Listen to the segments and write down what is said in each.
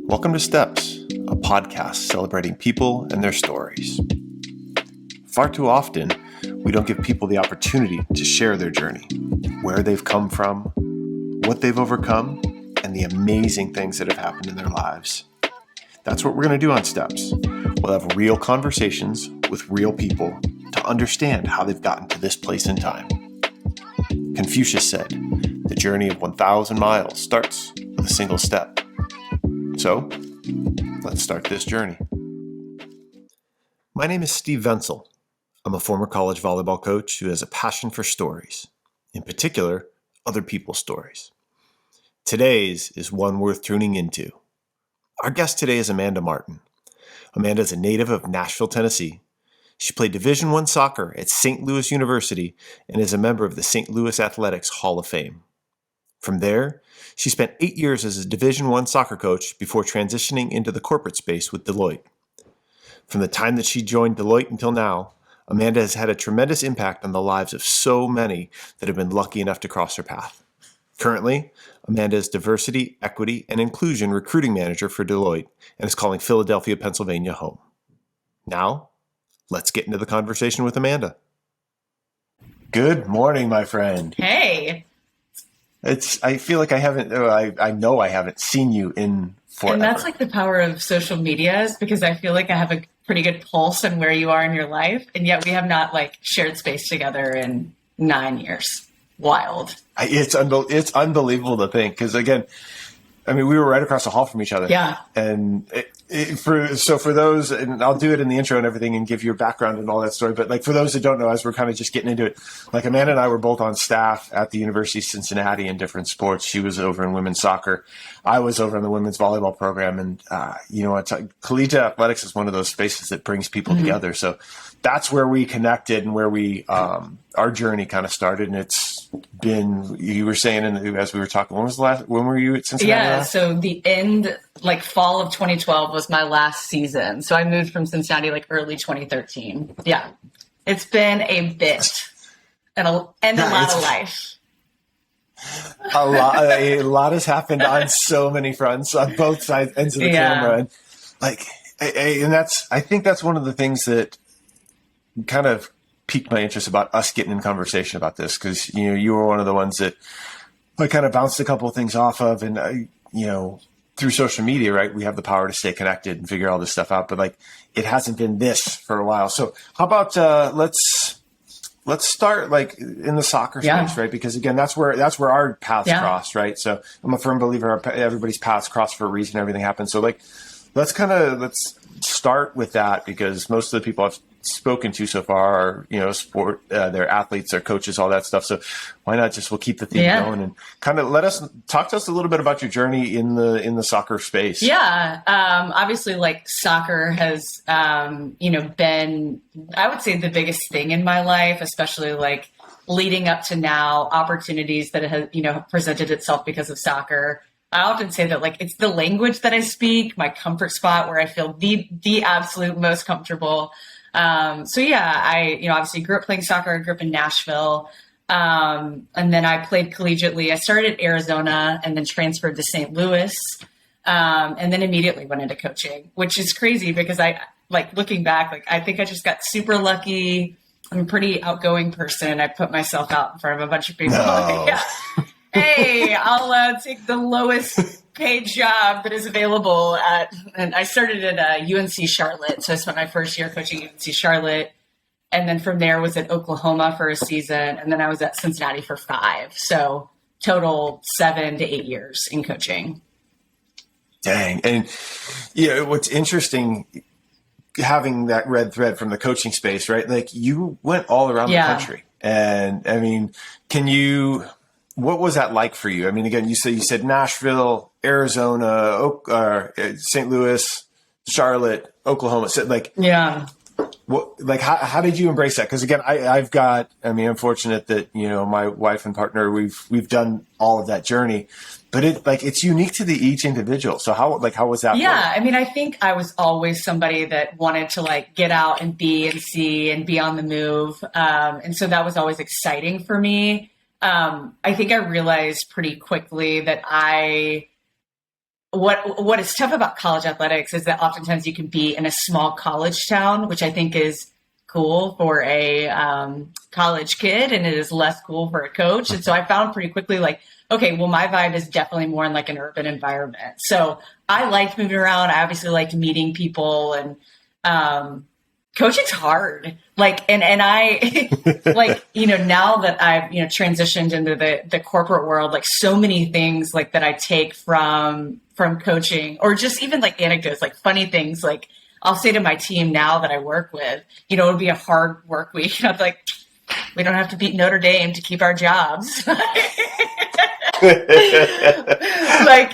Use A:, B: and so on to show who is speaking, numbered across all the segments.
A: Welcome to Steps, a podcast celebrating people and their stories. Far too often, we don't give people the opportunity to share their journey, where they've come from, what they've overcome, and the amazing things that have happened in their lives. That's what we're going to do on Steps. We'll have real conversations with real people to understand how they've gotten to this place in time. Confucius said, the journey of 1,000 miles starts with a single step. So, let's start this journey. My name is Steve Venzel. I'm a former college volleyball coach who has a passion for stories, in particular, other people's stories. Today's is one worth tuning into. Our guest today is Amanda Martin. Amanda is a native of Nashville, Tennessee. She played Division I soccer at St. Louis University and is a member of the St. Louis Athletics Hall of Fame. From there, she spent 8 years as a Division I soccer coach before transitioning into the corporate space with Deloitte. From the time that she joined Deloitte until now, Amanda has had a tremendous impact on the lives of so many that have been lucky enough to cross her path. Currently, Amanda is Diversity, Equity, and Inclusion Recruiting Manager for Deloitte and is calling Philadelphia, Pennsylvania home. Now, let's get into the conversation with Amanda. Good morning, my friend.
B: Hey.
A: I feel like I know I haven't seen you in forever.
B: And that's like the power of social media, is because I feel like I have a pretty good pulse on where you are in your life. And yet we have not shared space together in 9 years. Wild.
A: It's unbelievable to think, because again, we were right across the hall from each other.
B: Yeah.
A: And for those, and I'll do it in the intro and everything and give you a background and all that story. But for those that don't know, as we're kind of just getting into it, Amanda and I were both on staff at the University of Cincinnati in different sports. She was over in women's soccer. I was over in the women's volleyball program. And, collegiate athletics is one of those spaces that brings people together. So that's where we connected and where our journey kind of started. And it's been, you were saying as we were talking, when were you at Cincinnati?
B: Yeah. So the end, fall of 2012 was my last season. So I moved from Cincinnati early 2013. Yeah. It's been a bit and a lot of life.
A: A lot has happened on so many fronts on both sides ends of the camera. And I think that's one of the things that kind of piqued my interest about us getting in conversation about this, because you were one of the ones that I kind of bounced a couple of things off of, and through social media, right, we have the power to stay connected and figure all this stuff out, but it hasn't been this for a while. So how about let's start in the soccer space, right? Because again, that's where our paths cross, right? So I'm a firm believer everybody's paths cross for a reason. Everything happens. So let's start with that, because most of the people I've spoken to so far are, sport, they're athletes, they're coaches, all that stuff. So why not we'll keep the theme going and kind of talk to us a little bit about your journey in the soccer space.
B: Yeah. Obviously soccer has, been, I would say, the biggest thing in my life, especially leading up to now, opportunities that have, presented itself because of soccer. I often say that it's the language that I speak, my comfort spot where I feel the absolute most comfortable. I obviously grew up playing soccer. I grew up in Nashville. And then I played collegiately. I started at Arizona and then transferred to St. Louis. And then immediately went into coaching, which is crazy because I looking back, I think I just got super lucky. I'm a pretty outgoing person. I put myself out in front of a bunch of people.
A: No.
B: Yeah. Hey, I'll take the lowest paid job that is available and I started at UNC Charlotte. So I spent my first year coaching UNC Charlotte. And then from there was at Oklahoma for a season. And then I was at Cincinnati for 5. So total 7 to 8 years in coaching.
A: Dang. And what's interesting, having that red thread from the coaching space, right? You went all around the country. And what was that like for you? Again, you said Nashville, Arizona, St. Louis, Charlotte, Oklahoma. So how did you embrace that? Because again, I'm fortunate that my wife and partner, we've done all of that journey, but it's unique to each individual. So how was that?
B: Yeah, I think I was always somebody that wanted to get out and be and see and be on the move, and so that was always exciting for me. I think I realized pretty quickly that I what is tough about college athletics is that oftentimes you can be in a small college town, which I think is cool for a college kid, and it is less cool for a coach. And so I found pretty quickly, like, okay, well, my vibe is definitely more in like an urban environment. So I liked moving around. I obviously liked meeting people, and coaching's hard. Like, and I like, now that I've, transitioned into the corporate world, like so many things like that I take from coaching, or just even like anecdotes, like funny things. Like I'll say to my team now that I work with, it would be a hard work week. And I'm like, we don't have to beat Notre Dame to keep our jobs. Like,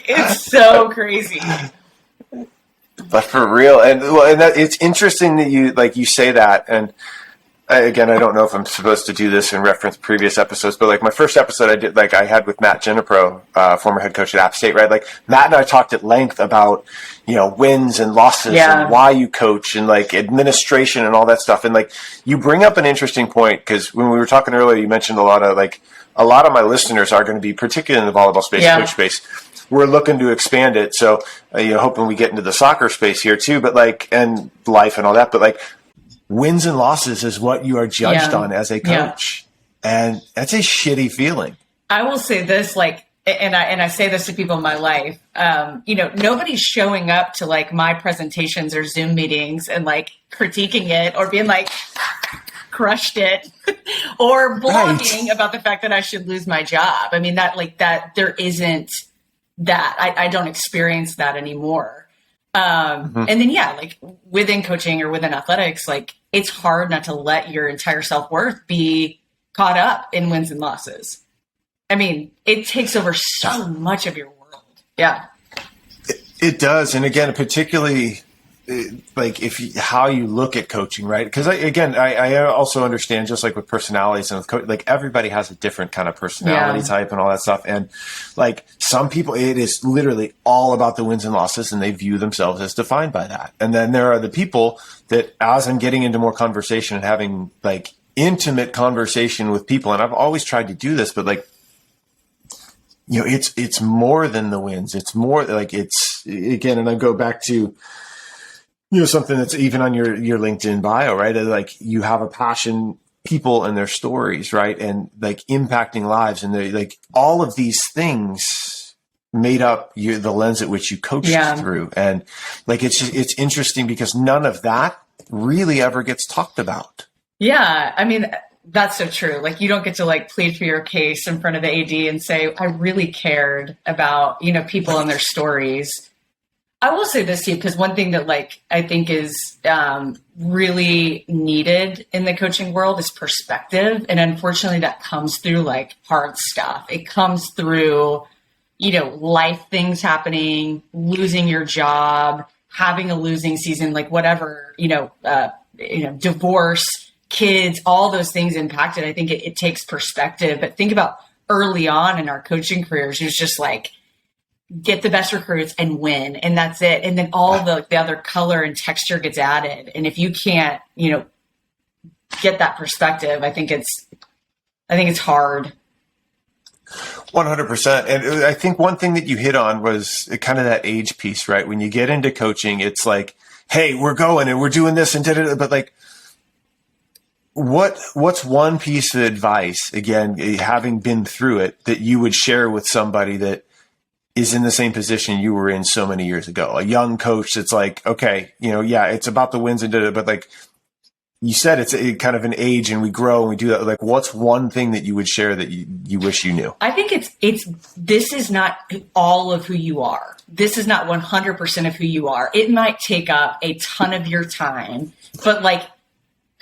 B: it's so crazy.
A: But for real, and that, it's interesting that you say that. And again, I don't know if I'm supposed to do this in reference to previous episodes, but like my first episode I did, like I had with Matt Ginepro, former head coach at App State, right? Like Matt and I talked at length about, wins and losses and why you coach and like administration and all that stuff. And like you bring up an interesting point, because when we were talking earlier, you mentioned a lot of my listeners are going to be, particularly in the volleyball space, coach space. We're looking to expand it. So, hoping we get into the soccer space here too, but like, and life and all that, but like wins and losses is what you are judged on as a coach. And that's a shitty feeling.
B: I will say this, like, and I say this to people in my life, nobody's showing up to like my presentations or Zoom meetings and like critiquing it or being like, crushed it or blogging about the fact that I should lose my job. I mean, that there isn't that. I don't experience that anymore. And then, like within coaching or within athletics, like it's hard not to let your entire self-worth be caught up in wins and losses. I mean, it takes over so much of your world. Yeah.
A: It does. And again, particularly like how you look at coaching, right? Because I also understand, just like with personalities and with like everybody has a different kind of personality type and all that stuff. And like some people, it is literally all about the wins and losses, and they view themselves as defined by that. And then there are the people that, as I'm getting into more conversation and having like intimate conversation with people, and I've always tried to do this, but like, it's more than the wins. It's more like again, and I go back to, something that's even on your LinkedIn bio, right? Like you have a passion, people and their stories, right? And like impacting lives, and they're like all of these things made up the lens at which you coach through. And like, it's interesting because none of that really ever gets talked about.
B: Yeah. I mean, that's so true. Like you don't get to like plead for your case in front of the AD and say, I really cared about, people and their stories. I will say this to you, because one thing that like I think is really needed in the coaching world is perspective. And unfortunately that comes through like hard stuff. It comes through, life things happening, losing your job, having a losing season, like whatever, divorce, kids, all those things impacted. I think it takes perspective. But think about early on in our coaching careers, it was just like, get the best recruits and win. And that's it. And then all the other color and texture gets added. And if you can't, get that perspective, I think it's hard.
A: 100%. And I think one thing that you hit on was kind of that age piece, right? When you get into coaching, it's like, hey, we're going and we're doing this and but like, what's one piece of advice, again, having been through it, that you would share with somebody that is in the same position you were in so many years ago? A young coach that's like, okay, it's about the wins and but like you said, it's kind of an age and we grow and we do that. Like, what's one thing that you would share that you wish you knew?
B: I think this is not all of who you are. This is not 100% of who you are. It might take up a ton of your time, but like,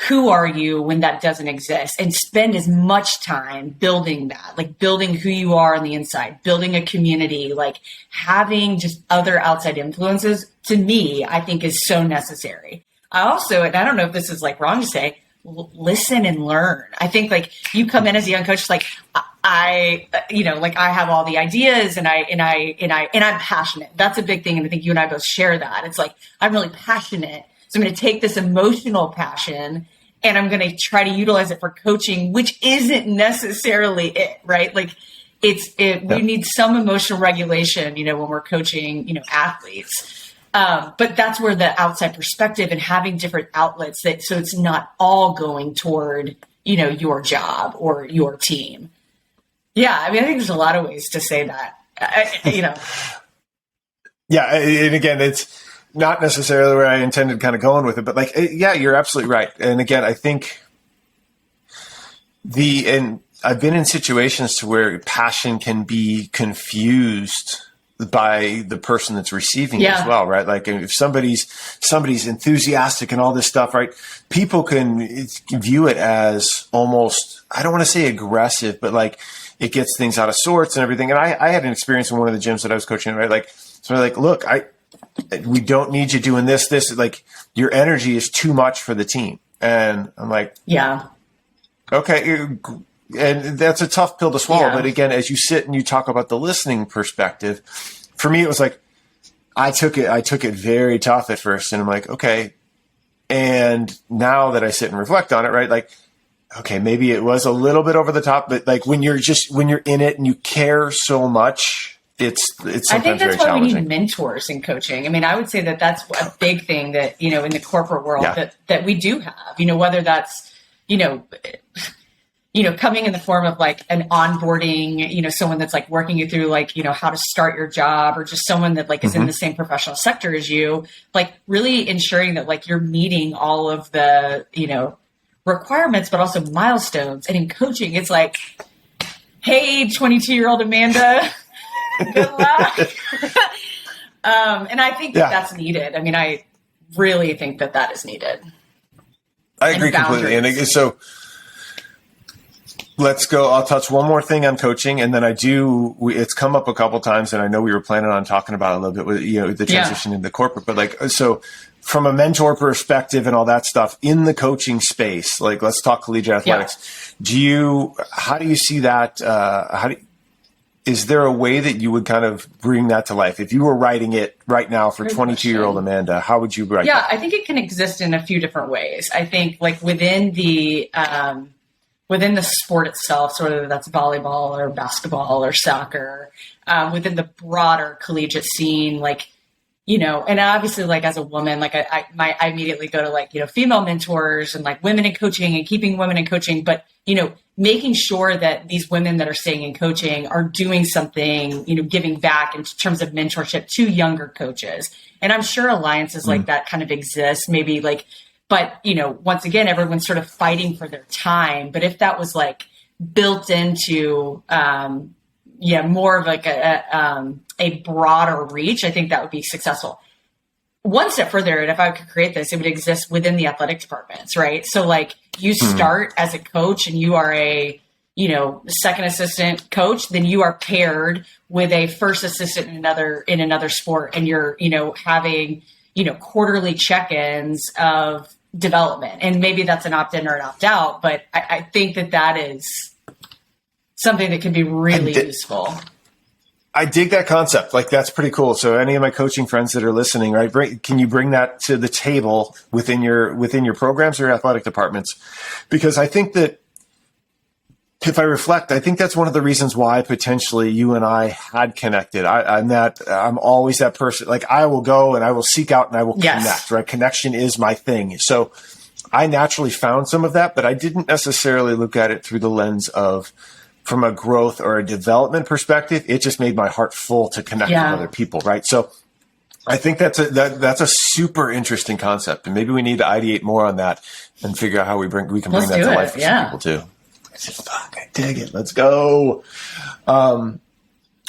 B: who are you when that doesn't exist? And spend as much time building that, like building who you are on the inside, building a community, like having just other outside influences, to me, I think is so necessary. I also, and I don't know if this is like wrong to say, listen and learn. I think like you come in as a young coach, like I have all the ideas and I'm passionate. That's a big thing. And I think you and I both share that. It's like, I'm really passionate. So I'm going to take this emotional passion and I'm going to try to utilize it for coaching, which isn't necessarily it, right? Like we need some emotional regulation, when we're coaching, athletes. But that's where the outside perspective and having different outlets so it's not all going toward, your job or your team. Yeah. I mean, I think there's a lot of ways to say that,
A: Yeah. And again, it's not necessarily where I intended kind of going with it, but yeah, you're absolutely right. And again, I think and I've been in situations to where passion can be confused by the person that's receiving it as well, right? Like if somebody's enthusiastic and all this stuff, right? People can view it as almost, I don't want to say aggressive, but like it gets things out of sorts and everything. And I had an experience in one of the gyms that I was coaching, right? Like, so like, look, we don't need you doing this, like your energy is too much for the team. And I'm like,
B: yeah,
A: okay. And that's a tough pill to swallow. Yeah. But again, as you sit and you talk about the listening perspective, for me, it was like, I took it very tough at first. And I'm like, okay. And now that I sit and reflect on it, right? Like, okay, maybe it was a little bit over the top, but like when you're in it and you care so much, it's sometimes
B: I think that's
A: very
B: why we
A: challenging.
B: need mentors in coaching. I mean, I would say that that's a big thing that, in the corporate world that we do have, whether that's, coming in the form of like an onboarding, someone that's like working you through like, how to start your job, or just someone that like is in the same professional sector as you, like really ensuring that like you're meeting all of the, requirements, but also milestones. And in coaching, it's like, hey, 22-year-old Amanda, good luck. And I think that's needed. I mean, I really think that is needed.
A: I agree completely. And so let's go. I'll touch one more thing on coaching, and then it's come up a couple times, and I know we were planning on talking about it a little bit with, the transition into corporate, but like, so from a mentor perspective and all that stuff in the coaching space, like let's talk collegiate athletics. How do you see that? Is there a way that you would kind of bring that to life? If you were writing it right now for 22-year-old Amanda, how would you write that?
B: I think it can exist in a few different ways. I think like within the sport itself, so whether that's volleyball or basketball or soccer, within the broader collegiate scene, like, and obviously like as a woman, like I immediately go to like, female mentors and like women in coaching and keeping women in coaching, but, making sure that these women that are staying in coaching are doing something, giving back in terms of mentorship to younger coaches. And I'm sure alliances like that kind of exist, maybe like, but, once again, everyone's sort of fighting for their time. But if that was like built into, more of like a broader reach, I think that would be successful. One step further, and if I could create this, it would exist within the athletic departments, right? So like you start as a coach and you are a, second assistant coach, then you are paired with a first assistant in another sport. And you're, having, quarterly check-ins of development. And maybe that's an opt-in or an opt-out, but I think that is something that can be really useful.
A: I dig that concept. Like that's pretty cool. So any of my coaching friends that are listening, right? Can you bring that to the table within your programs or your athletic departments? Because I think that if I reflect, I think that's one of the reasons why potentially you and I had connected. I'm always that person. Like I will go and I will seek out and I will connect, right? Connection is my thing. So I naturally found some of that, but I didn't necessarily look at it through the lens of from a growth or a development perspective. It just made my heart full to connect with other people, right? So I think that's a super interesting concept, and maybe we need to ideate more on that and figure out how we can bring that to life for some people too. Fuck, I dig it. Let's go. All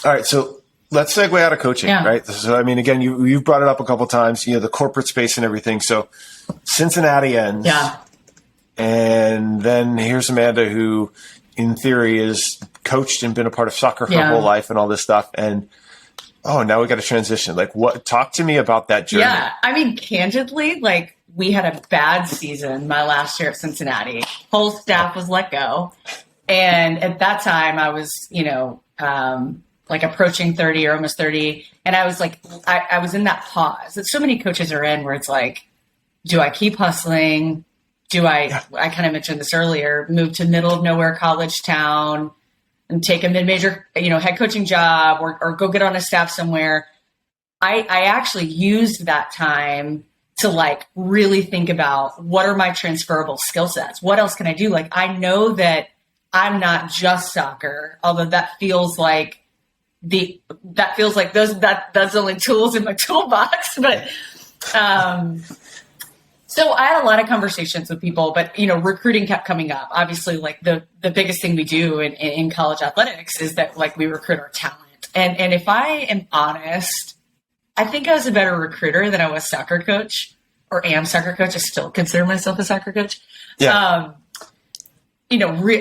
A: right, so let's segue out of coaching, right? So I mean, again, you've brought it up a couple of times. The corporate space and everything. So Cincinnati ends, and then here's Amanda, who in theory is coached and been a part of soccer her whole life and all this stuff. And now we got to transition. Like talk to me about that journey.
B: Yeah. I mean, candidly, like we had a bad season my last year at Cincinnati. Whole staff was let go. And at that time I was, like approaching 30 or almost 30. And I was like, I was in that pause that so many coaches are in where it's like, do I keep hustling? I kind of mentioned this earlier, move to middle of nowhere college town, and take a mid-major, head coaching job or go get on a staff somewhere. I actually used that time to like really think about what are my transferable skill sets? What else can I do? Like, I know that I'm not just soccer, although that feels like that's only tools in my toolbox. But, so I had a lot of conversations with people, but, recruiting kept coming up. Obviously, like the biggest thing we do in college athletics is that like we recruit our talent. And if I am honest, I think I was a better recruiter than I was soccer coach, or am soccer coach. I still consider myself a soccer coach.
A: Yeah.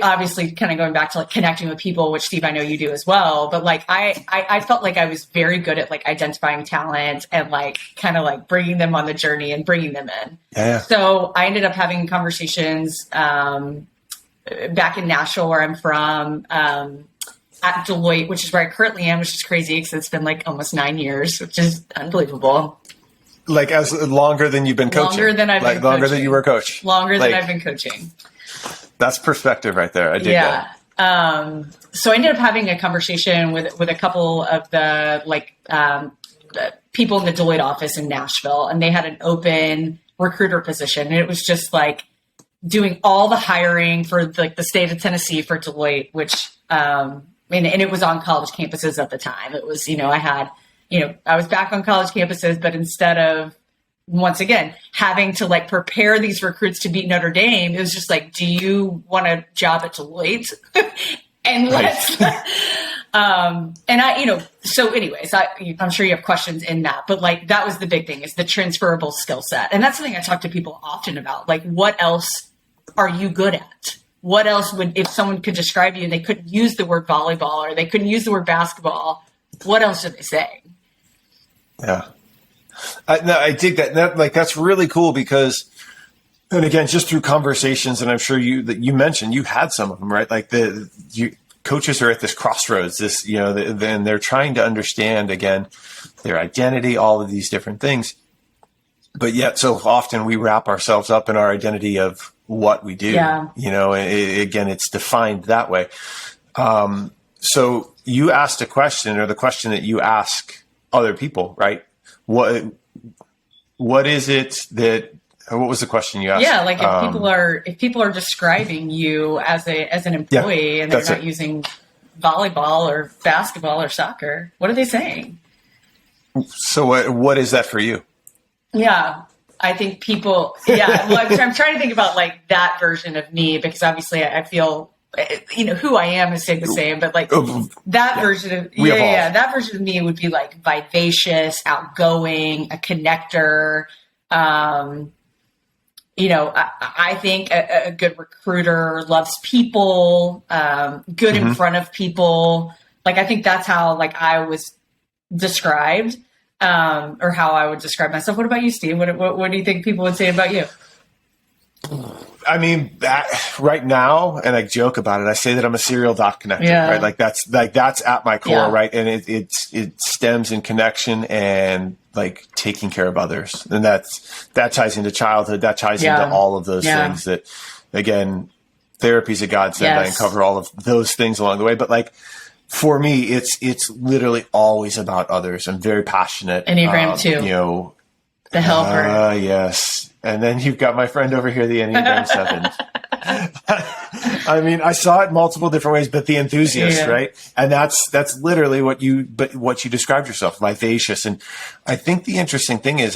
B: Obviously kind of going back to like connecting with people, which Steve, I know you do as well. But like, I felt like I was very good at like identifying talent and like kind of like bringing them on the journey and bringing them in.
A: Yeah.
B: So I ended up having conversations back in Nashville, where I'm from, at Deloitte, which is where I currently am, which is crazy because it's been like almost 9 years, which is unbelievable.
A: Like as longer than you've been coaching.
B: Longer than I've been coaching.
A: Longer than you were a coach.
B: Longer than I've been coaching.
A: That's perspective right there. I dig that.
B: So I ended up having a conversation with a couple of the people in the Deloitte office in Nashville, and they had an open recruiter position. And it was just like doing all the hiring for like the state of Tennessee for Deloitte, which, and it was on college campuses at the time. It was, I was back on college campuses, but instead of, once again, having to like prepare these recruits to beat Notre Dame, it was just like, do you want a job at Deloitte? And let's, so anyways, I'm sure you have questions in that, but like, that was the big thing, is the transferable skill set. And that's something I talk to people often about. Like, what else are you good at? What else would, if someone could describe you and they couldn't use the word volleyball or they couldn't use the word basketball, what else are they saying?
A: Yeah. No, I dig that. That's really cool because, and again, just through conversations, and I'm sure you mentioned you had some of them, right? Like coaches are at this crossroads, and they're trying to understand again their identity, all of these different things, but yet so often we wrap ourselves up in our identity of what we do. Yeah. Again, it's defined that way. So you asked a question, or the question that you ask other people, right? What is it that? What was the question you asked?
B: Yeah, like if people are describing you as an employee, and they're not using volleyball or basketball or soccer, what are they saying?
A: So what is that for you?
B: Yeah, I think people. Yeah, well, I'm trying to think about like that version of me, because obviously I feel, who I am is stayed the same, but like that version of that version of me would be like vivacious, outgoing, a connector. I think a good recruiter loves people, good in front of people. Like, I think that's how like I was described, or how I would describe myself. What about you, Steve? What do you think people would say about you?
A: I mean, that right now, and I joke about it, I say that I'm a serial dot connector, right? Like that's at my core, right? And it stems in connection and like taking care of others. And that ties into childhood. That ties into all of those things that, again, therapy's a godsend. I uncover all of those things along the way. But like, for me, it's literally always about others. I'm very passionate.
B: Enneagram 2. The helper.
A: Yes. And then you've got my friend over here, the Enneagram 7. I mean, I saw it multiple different ways, but the enthusiast, right? And that's literally what you described yourself, vivacious. And I think the interesting thing is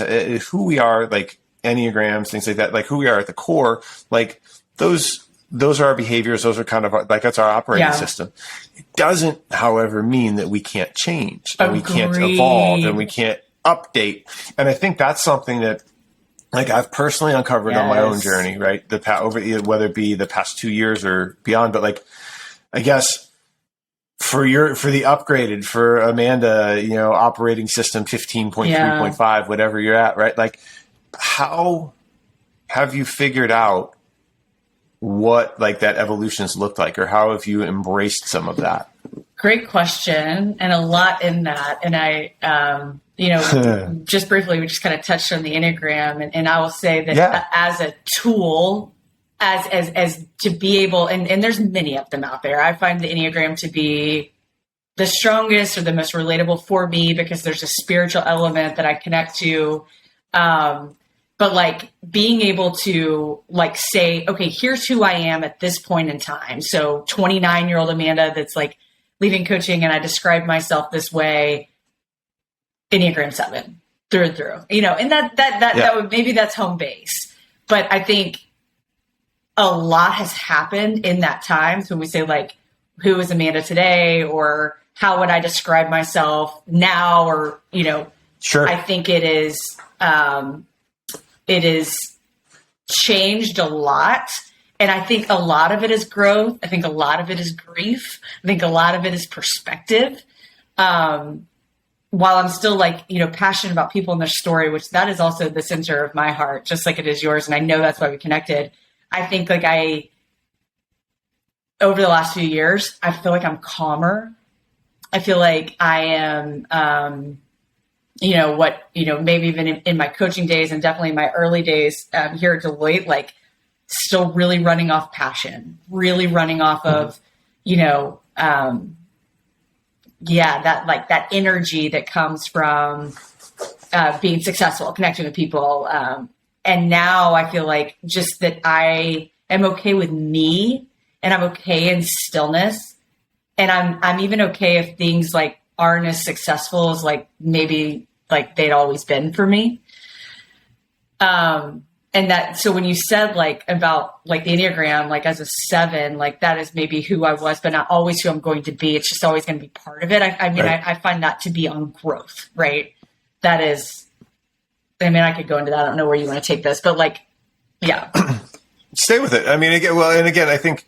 A: who we are, like Enneagrams, things like that, like who we are at the core, like those are our behaviors. Those are kind of like, that's our operating system. It doesn't, however, mean that we can't change and we can't evolve and we can't update. And I think that's something that, like, I've personally uncovered on my own journey, right? Whether it be the past 2 years or beyond, but like, I guess for the upgraded, for Amanda, operating system 15.3.5, whatever you're at, right? Like, how have you figured out what like that evolution's looked like, or how have you embraced some of that?
B: Great question, and a lot in that. And I, just briefly, we just kind of touched on the Enneagram, and I will say that as a tool, as to be able, and there's many of them out there. I find the Enneagram to be the strongest or the most relatable for me because there's a spiritual element that I connect to. But like being able to like say, okay, here's who I am at this point in time. So 29-year-old Amanda that's like leaving coaching, and I describe myself this way, Enneagram 7 through and through, and that would, maybe that's home base. But I think a lot has happened in that time. So when we say like, who is Amanda today, or how would I describe myself now? Or,
A: sure.
B: I think it is changed a lot. And I think a lot of it is growth. I think a lot of it is grief. I think a lot of it is perspective. While I'm still like, passionate about people and their story, which that is also the center of my heart, just like it is yours. And I know that's why we connected. I think like over the last few years, I feel like I'm calmer. I feel like I am, maybe even in my coaching days and definitely in my early days here at Deloitte, like still really running off passion, really running off of, that energy that comes from being successful, connecting with people. And now I feel like just that I am okay with me, and I'm okay in stillness. And I'm even okay if things like aren't as successful as like maybe like they'd always been for me. So when you said like about like the Enneagram, like as a 7, like that is maybe who I was, but not always who I'm going to be. It's just always going to be part of it. I find that to be on growth, right? That is, I could go into that. I don't know where you want to take this, but like, yeah.
A: Stay with it. Again, I think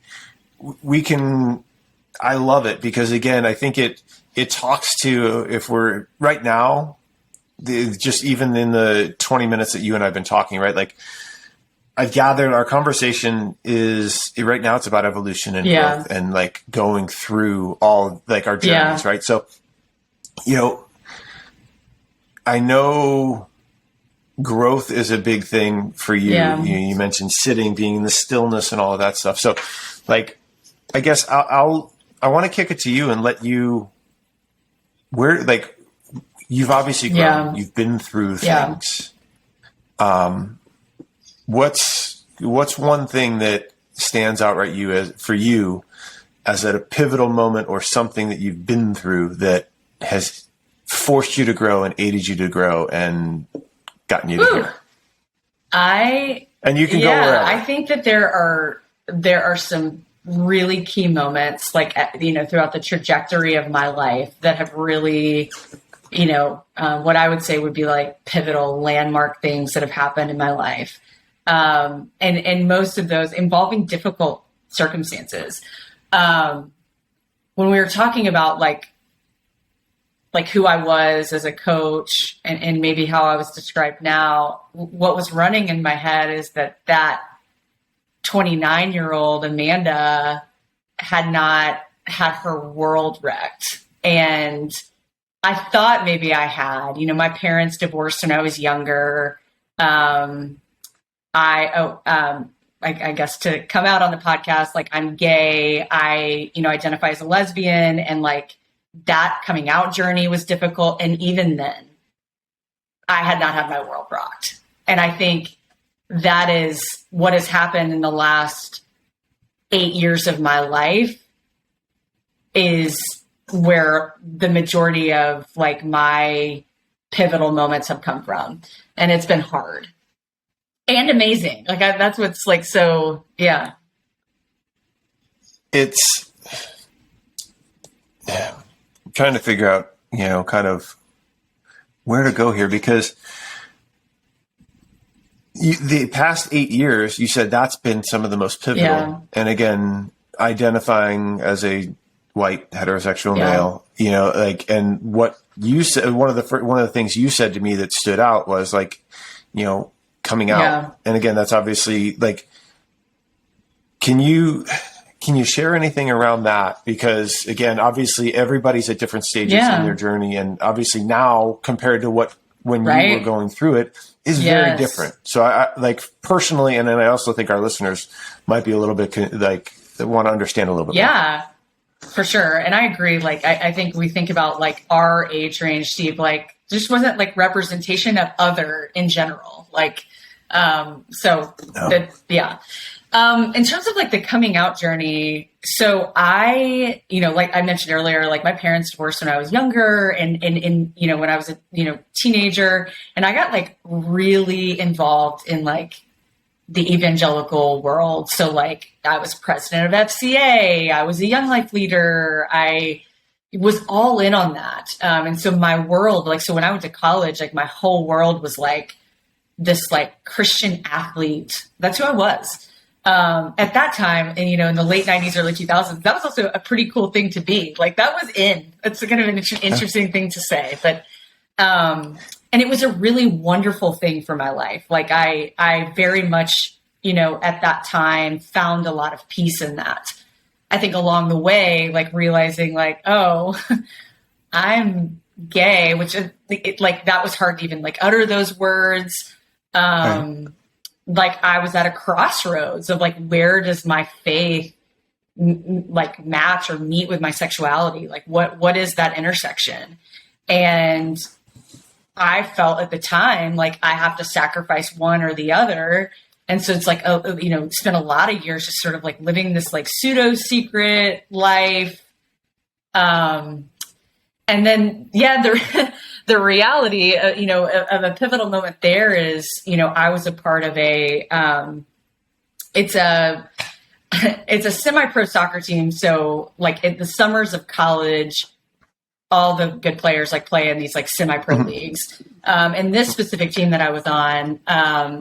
A: we can, I love it because again, I think it talks to, if we're right now, just even in the 20 minutes that you and I've been talking, right? Like I've gathered our conversation is right now it's about evolution and growth and like going through all like our journeys, right? So, I know growth is a big thing for you.
B: Yeah.
A: You mentioned sitting, being in the stillness and all of that stuff. So like, I guess I want to kick it to you and let you, you've obviously grown, you've been through things. What's one thing that stands out for you as at a pivotal moment or something that you've been through that has forced you to grow and aided you to grow and gotten you to here? And you can go wherever.
B: I think that there are some really key moments, like, throughout the trajectory of my life that have really, what I would say would be like pivotal landmark things that have happened in my life. And most of those involving difficult circumstances. When we were talking about like who I was as a coach and maybe how I was described now, what was running in my head is that 29-year-old Amanda had not had her world wrecked. And I thought maybe I had, my parents divorced when I was younger. I guess to come out on the podcast, like I'm gay, I identify as a lesbian, and like that coming out journey was difficult. And even then I had not had my world rocked. And I think that is what has happened in the last 8 years of my life is where the majority of like my pivotal moments have come from. And it's been hard and amazing. Like that's what's like, so yeah.
A: It's I'm trying to figure out, kind of where to go here because the past 8 years, you said that's been some of the most pivotal.
B: Yeah.
A: And again, identifying as a white heterosexual male, and what you said, one of the things you said to me that stood out was like, coming out.
B: Yeah.
A: And again, that's obviously like, can you share anything around that? Because again, obviously everybody's at different stages in their journey. And obviously now compared to what when you
B: Right.
A: were going through it is very different. So I like personally, and then I also think our listeners might be a little bit like they want to understand a little bit more.
B: Yeah, for sure. And I agree. Like, I think we think about like our age range, Steve, like just wasn't like representation of other in general. Like, in terms of like the coming out journey, so I, like I mentioned earlier, like my parents divorced when I was younger and when I was a, teenager, and I got like really involved in like the evangelical world. So like I was president of FCA, I was a young life leader. I was all in on that. And so my world, like, so when I went to college, like my whole world was like this like Christian athlete. That's who I was. At that time, and in the late 90s, early 2000s, that was also a pretty cool thing to be. Like that was in. It's kind of an interesting thing to say, but and it was a really wonderful thing for my life. Like I very much, at that time found a lot of peace in that. I think along the way, like realizing like, oh, I'm gay, which like that was hard to even like utter those words. Right. Like I was at a crossroads of like, where does my faith like match or meet with my sexuality? Like what is that intersection? And I felt at the time, like I have to sacrifice one or the other. And so it's like, spent a lot of years just sort of like living this like pseudo secret life. And then, the reality, of a pivotal moment there is, I was a part of it's a semi-pro soccer team. So like in the summers of college, all the good players like play in these like semi-pro leagues. And this specific team that I was on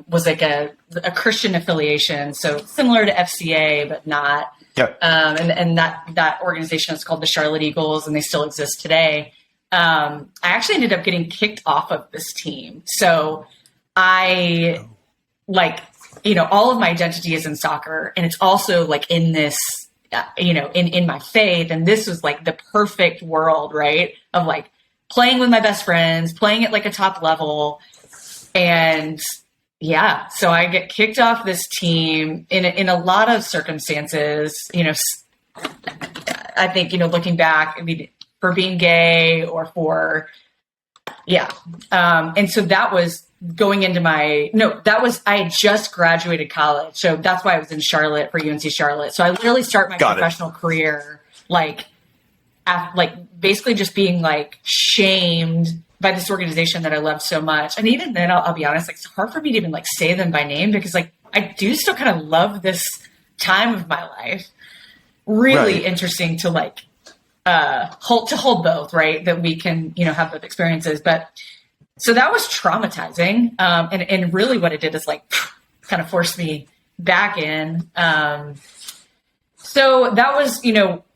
B: was like a Christian affiliation. So similar to FCA, but not. Yep. And that organization is called the Charlotte Eagles, and they still exist today. I actually ended up getting kicked off of this team. So I all of my identity is in soccer, and it's also like in this, in my faith. And this was like the perfect world, right? Of like playing with my best friends, playing at like a top level. And so I get kicked off this team in a lot of circumstances, I think, looking back, I mean, for being gay or for, and so that was going into I had just graduated college. So that's why I was in Charlotte for UNC Charlotte. So I literally start my professional career, basically just being like shamed by this organization that I loved so much. And even then I'll be honest, like it's hard for me to even like say them by name because like I do still kind of love this time of my life. Really interesting to like, hold both, right? That we can, have both experiences. But so that was traumatizing. And really what it did is like kind of forced me back in. So that was,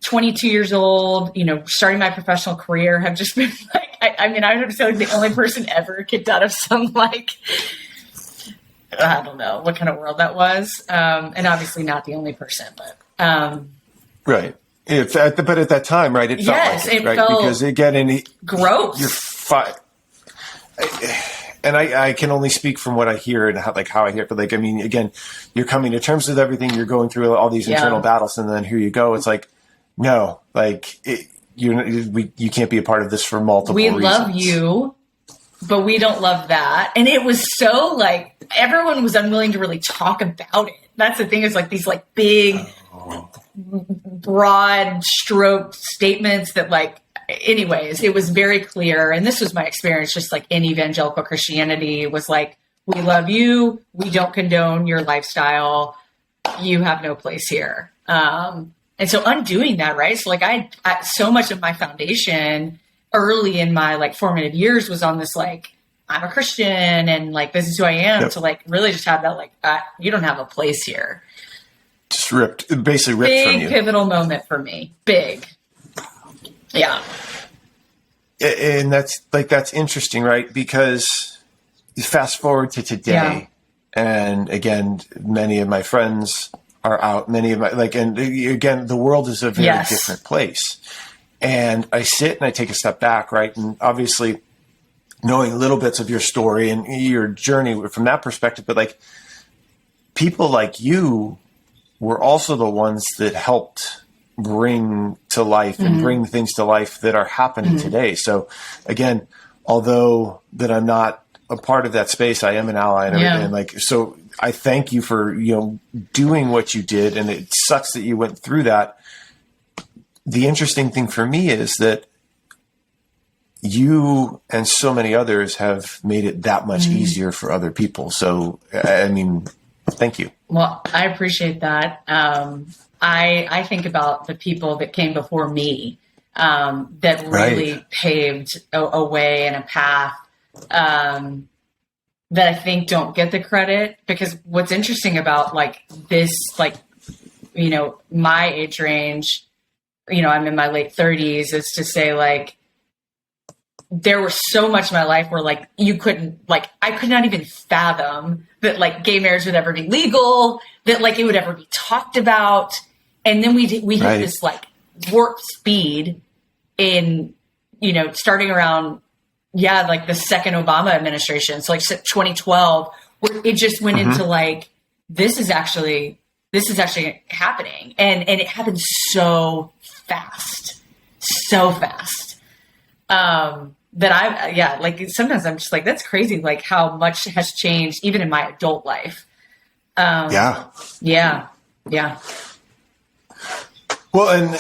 B: 22 years old, starting my professional career, have just been like, I would have to say like the only person ever kicked out of some like, I don't know what kind of world that was. And obviously not the only person, but,
A: right. But at that time, right, it felt like it, right? Because again,
B: gross.
A: You're and I can only speak from what I hear and how I hear it. But like, I mean, again, you're coming to terms with everything. You're going through all these internal battles, and then here you go. It's like, no, like you can't be a part of this for multiple reasons.
B: We love you, but we don't love that. And it was so like everyone was unwilling to really talk about it. That's the thing, is like these like big, broad stroke statements that like, anyways, it was very clear. And this was my experience, just like in evangelical Christianity, was like, we love you. We don't condone your lifestyle. You have no place here. And so undoing that, right? So like I so much of my foundation early in my like formative years was on this, like, I'm a Christian and like, this is who I am. To like really just have that, like, you don't have a place here.
A: Just basically ripped from you.
B: Big pivotal moment for me. Big. Yeah.
A: And that's interesting, right? Because you fast forward to today, and again, many of my friends are out. Many of my, like, and again, the world is a very different place. And I sit and I take a step back, right? And obviously knowing little bits of your story and your journey from that perspective, but like people like you were also the ones that helped bring to life and bring things to life that are happening today. So again, although that I'm not a part of that space, I am an ally and everything. And like, so I thank you for, doing what you did. And it sucks that you went through that. The interesting thing for me is that you and so many others have made it that much easier for other people. So, I mean, thank you.
B: Well, I appreciate that. I think about the people that came before me that really paved a way and a path that I think don't get the credit, because what's interesting about like this, like, my age range, I'm in my late 30s, is to say like, there was so much in my life where like you couldn't, like, I could not even fathom that like gay marriage would ever be legal, that like it would ever be talked about. And then we hit this like warp speed in, starting around, like the second Obama administration. So like 2012, where it just went into like, this is actually happening. And it happened so fast. That like sometimes I'm just like, that's crazy. Like how much has changed even in my adult life. Yeah.
A: Well, and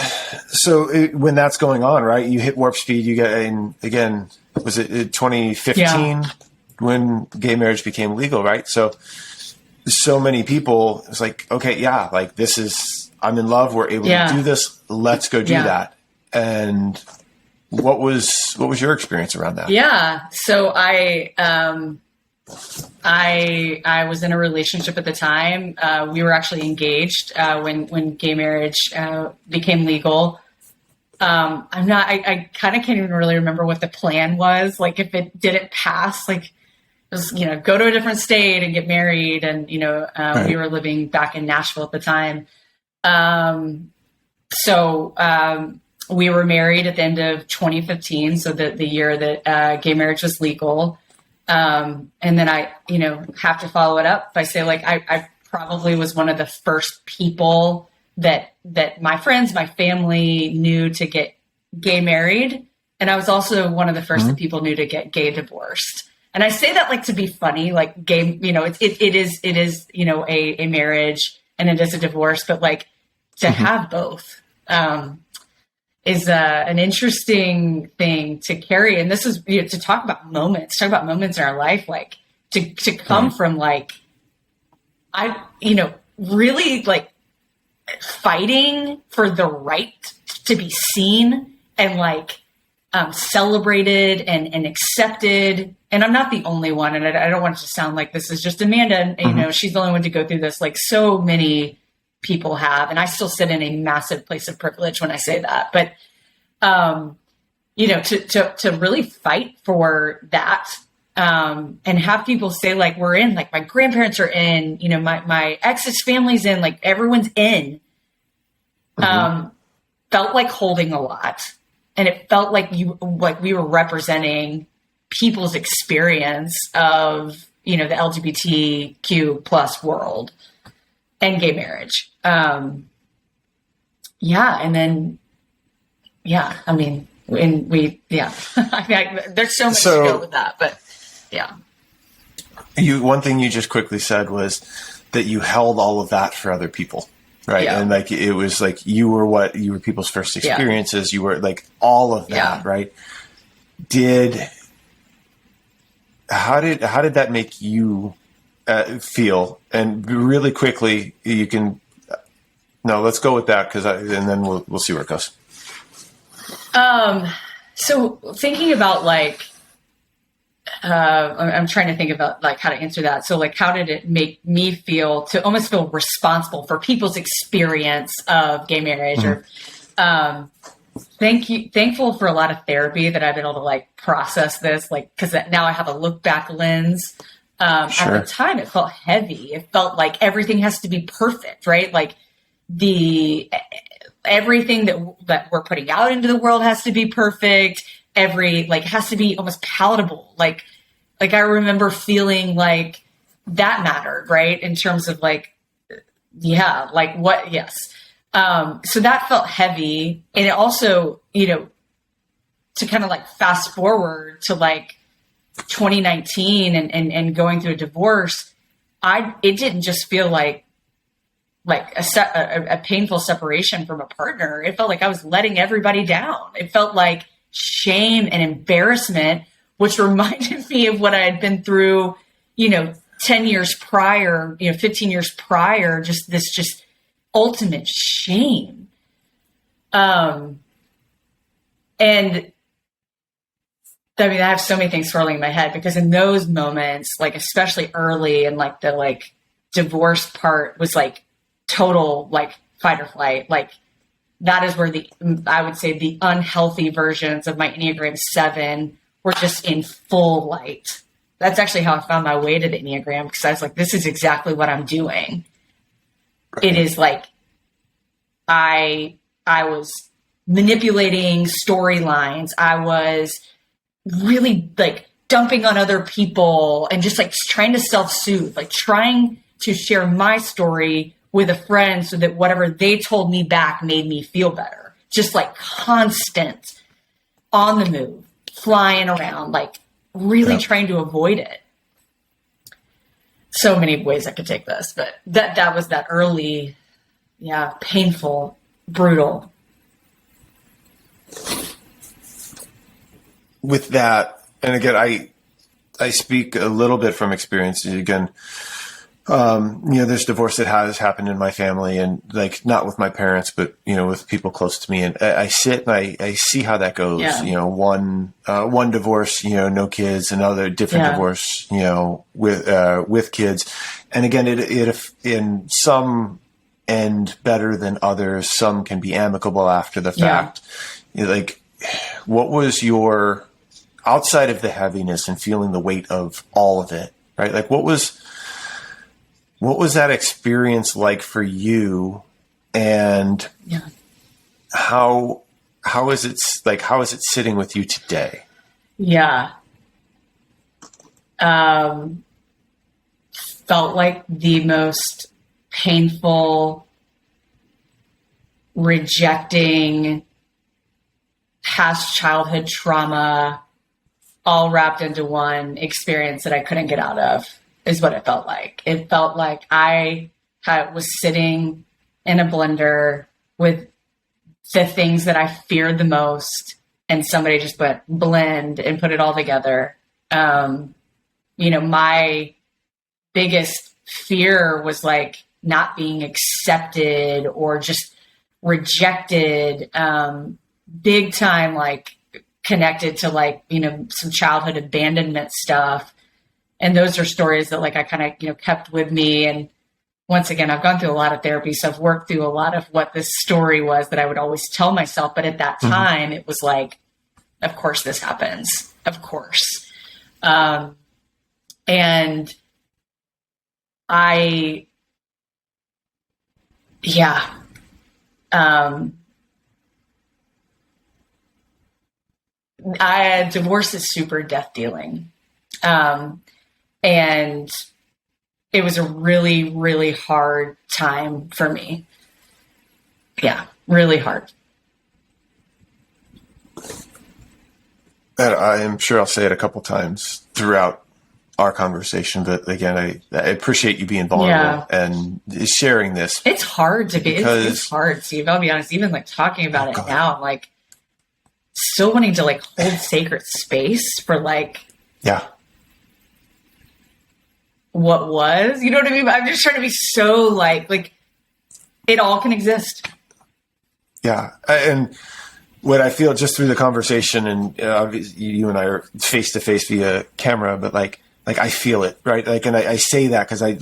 A: so when that's going on, right, you hit warp speed, you get in, again, was it 2015 when gay marriage became legal, right? So many people, it's like, okay, like this is, I'm in love. We're able to do this. Let's go do that. And what was your experience around that? Yeah.
B: So I was in a relationship at the time. We were actually engaged when gay marriage became legal. I kind of can't even really remember what the plan was. Like if it didn't pass, like it was, go to a different state and get married. And, we were living back in Nashville at the time. We were married at the end of 2015. So the year that gay marriage was legal. And then I, have to follow it up by saying like, I probably was one of the first people that my friends, my family knew to get gay married. And I was also one of the first that people knew to get gay divorced. And I say that like to be funny, like gay, it is, a marriage and it is a divorce, but like to have both, is an interesting thing to carry. And this is to talk about moments in our life, like to come from like, really like fighting for the right to be seen and like celebrated and accepted. And I'm not the only one. And I don't want it to sound like this is just Amanda. And, she's the only one to go through this. Like so many people have, and I still sit in a massive place of privilege when I say that, but, to really fight for that, and have people say like, we're in, like my grandparents are in, my ex's family's in, like everyone's in, felt like holding a lot. And it felt like we were representing people's experience of, the LGBTQ plus world and gay marriage. And then, I mean, there's so much to go with that, but yeah.
A: One thing you just quickly said was that you held all of that for other people, right? Yeah. And like, it was like, you were people's first experiences. You were like all of that, right? How did that make you feel? And really quickly, let's go with that and then we'll see where it goes.
B: So thinking about like, I'm trying to think about like how to answer that. So like, how did it make me feel to almost feel responsible for people's experience of gay marriage? Or, thankful for a lot of therapy that I've been able to like process this, like, cause now I have a look back lens. At the time it felt heavy. It felt like everything has to be perfect, right? Like everything that we're putting out into the world has to be perfect. like has to be almost palatable. Like I remember feeling like that mattered, right? In terms of like, yeah, like what, yes. So that felt heavy. And it also, you know, to kind of like fast forward to like 2019 and going through a divorce, it didn't just feel like a painful separation from a partner. It felt like I was letting everybody down. It felt like shame and embarrassment, which reminded me of what I had been through, you know, 10 years prior, you know, 15 years prior, just ultimate shame. And I mean, I have so many things swirling in my head because in those moments, like especially early and like the like divorce part was like total like fight or flight. Like that is where I would say the unhealthy versions of my Enneagram 7 were just in full light. That's actually how I found my way to the Enneagram, because I was like, this is exactly what I'm doing. Right. It is like I was manipulating storylines. I was really like dumping on other people and just like trying to self-soothe, like trying to share my story with a friend so that whatever they told me back made me feel better. Just like constant on the move, flying around, like really trying to avoid it. So many ways I could take this, but that was that early, painful, brutal.
A: With that, and again, I speak a little bit from experience. Again, there's divorce that has happened in my family, and like not with my parents, but with people close to me. And I sit and I see how that goes. Yeah. One divorce, no kids, another different divorce, with kids. And again, it in some end better than others. Some can be amicable after the fact. Like, what was your, outside of the heaviness and feeling the weight of all of it, right? Like what was that experience like for you, and how is it sitting with you today?
B: Yeah. Felt like the most painful, rejecting past childhood trauma all wrapped into one experience that I couldn't get out of is what it felt like. It felt like I was sitting in a blender with the things that I feared the most, and somebody just went blend and put it all together. My biggest fear was like not being accepted or just rejected, big time, like connected to like, some childhood abandonment stuff. And those are stories that like I kind of, kept with me. And once again, I've gone through a lot of therapy, so I've worked through a lot of what this story was that I would always tell myself. But at that time, it was like, of course this happens. Of course. And divorce is super death dealing. And it was a really, really hard time for me. Yeah, really hard.
A: And I am sure I'll say it a couple times throughout our conversation, but again, I appreciate you being vulnerable and sharing this.
B: It's hard to be. It's hard, Steve. I'll be honest. Even like talking about it now, I'm like still wanting to like hold sacred space for like, what was, you know what I mean? I'm just trying to be so like it all can exist.
A: Yeah. And what I feel just through the conversation, and obviously you and I are face to face via camera, but like I feel it, right? Like, and I say that because I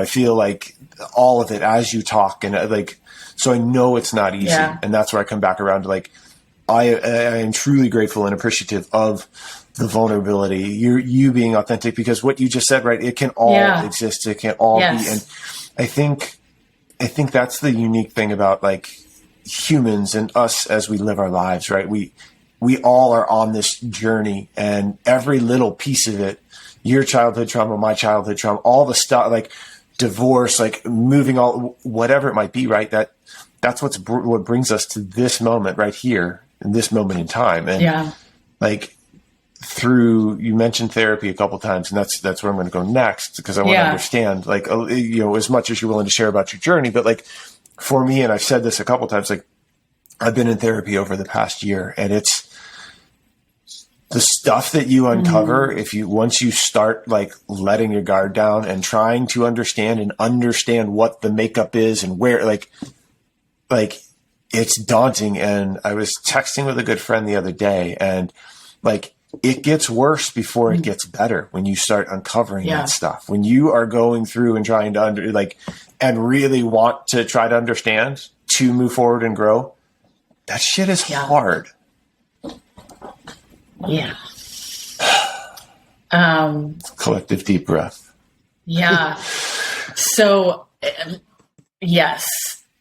A: feel like all of it as you talk, and so I know it's not easy. And that's where I come back around to like, I am truly grateful and appreciative of the vulnerability, you being authentic, because what you just said, right? It can all exist. It can all be. And I think that's the unique thing about like humans and us as we live our lives, right? we all are on this journey, and every little piece of it, your childhood trauma, my childhood trauma, all the stuff, like divorce, like moving, all, whatever it might be, right? That's what brings us to this moment right here in this moment in time. And like you mentioned therapy a couple of times, and that's where I'm going to go next, because I want to understand, like, as much as you're willing to share about your journey, but like for me, and I've said this a couple of times, like I've been in therapy over the past year, and it's the stuff that you uncover once you start like letting your guard down and trying to understand what the makeup is and where, like it's daunting. And I was texting with a good friend the other day, and like it gets worse before it gets better when you start uncovering that stuff. When you are going through and trying to and really want to try to understand to move forward and grow, that shit is hard.
B: Yeah.
A: Collective deep breath.
B: Yeah. So, yes.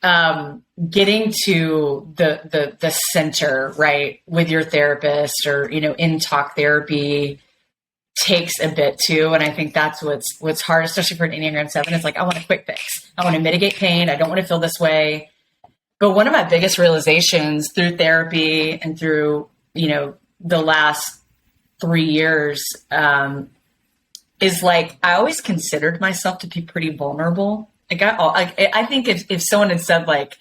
B: Getting to the center, right, with your therapist or, in talk therapy takes a bit too. And I think that's what's hard, especially for an Enneagram 7. It's like, I want a quick fix. I want to mitigate pain. I don't want to feel this way. But one of my biggest realizations through therapy and through, the last 3 years, is like, I always considered myself to be pretty vulnerable. Like I think if someone had said like,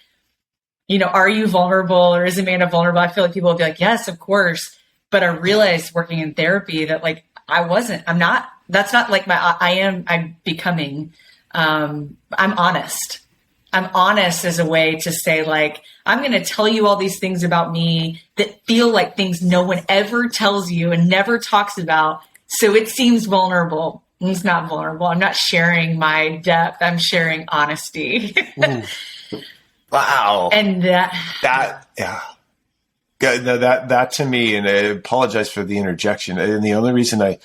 B: are you vulnerable, or is Amanda vulnerable? I feel like people would be like, yes, of course. But I realized working in therapy that like, I'm not, that's not like I'm becoming, I'm honest. I'm honest as a way to say like, I'm going to tell you all these things about me that feel like things no one ever tells you and never talks about. So it seems vulnerable. It's not vulnerable. I'm not sharing my depth. I'm sharing honesty.
A: Wow.
B: And
A: that to me, and I apologize for the interjection. And the only reason I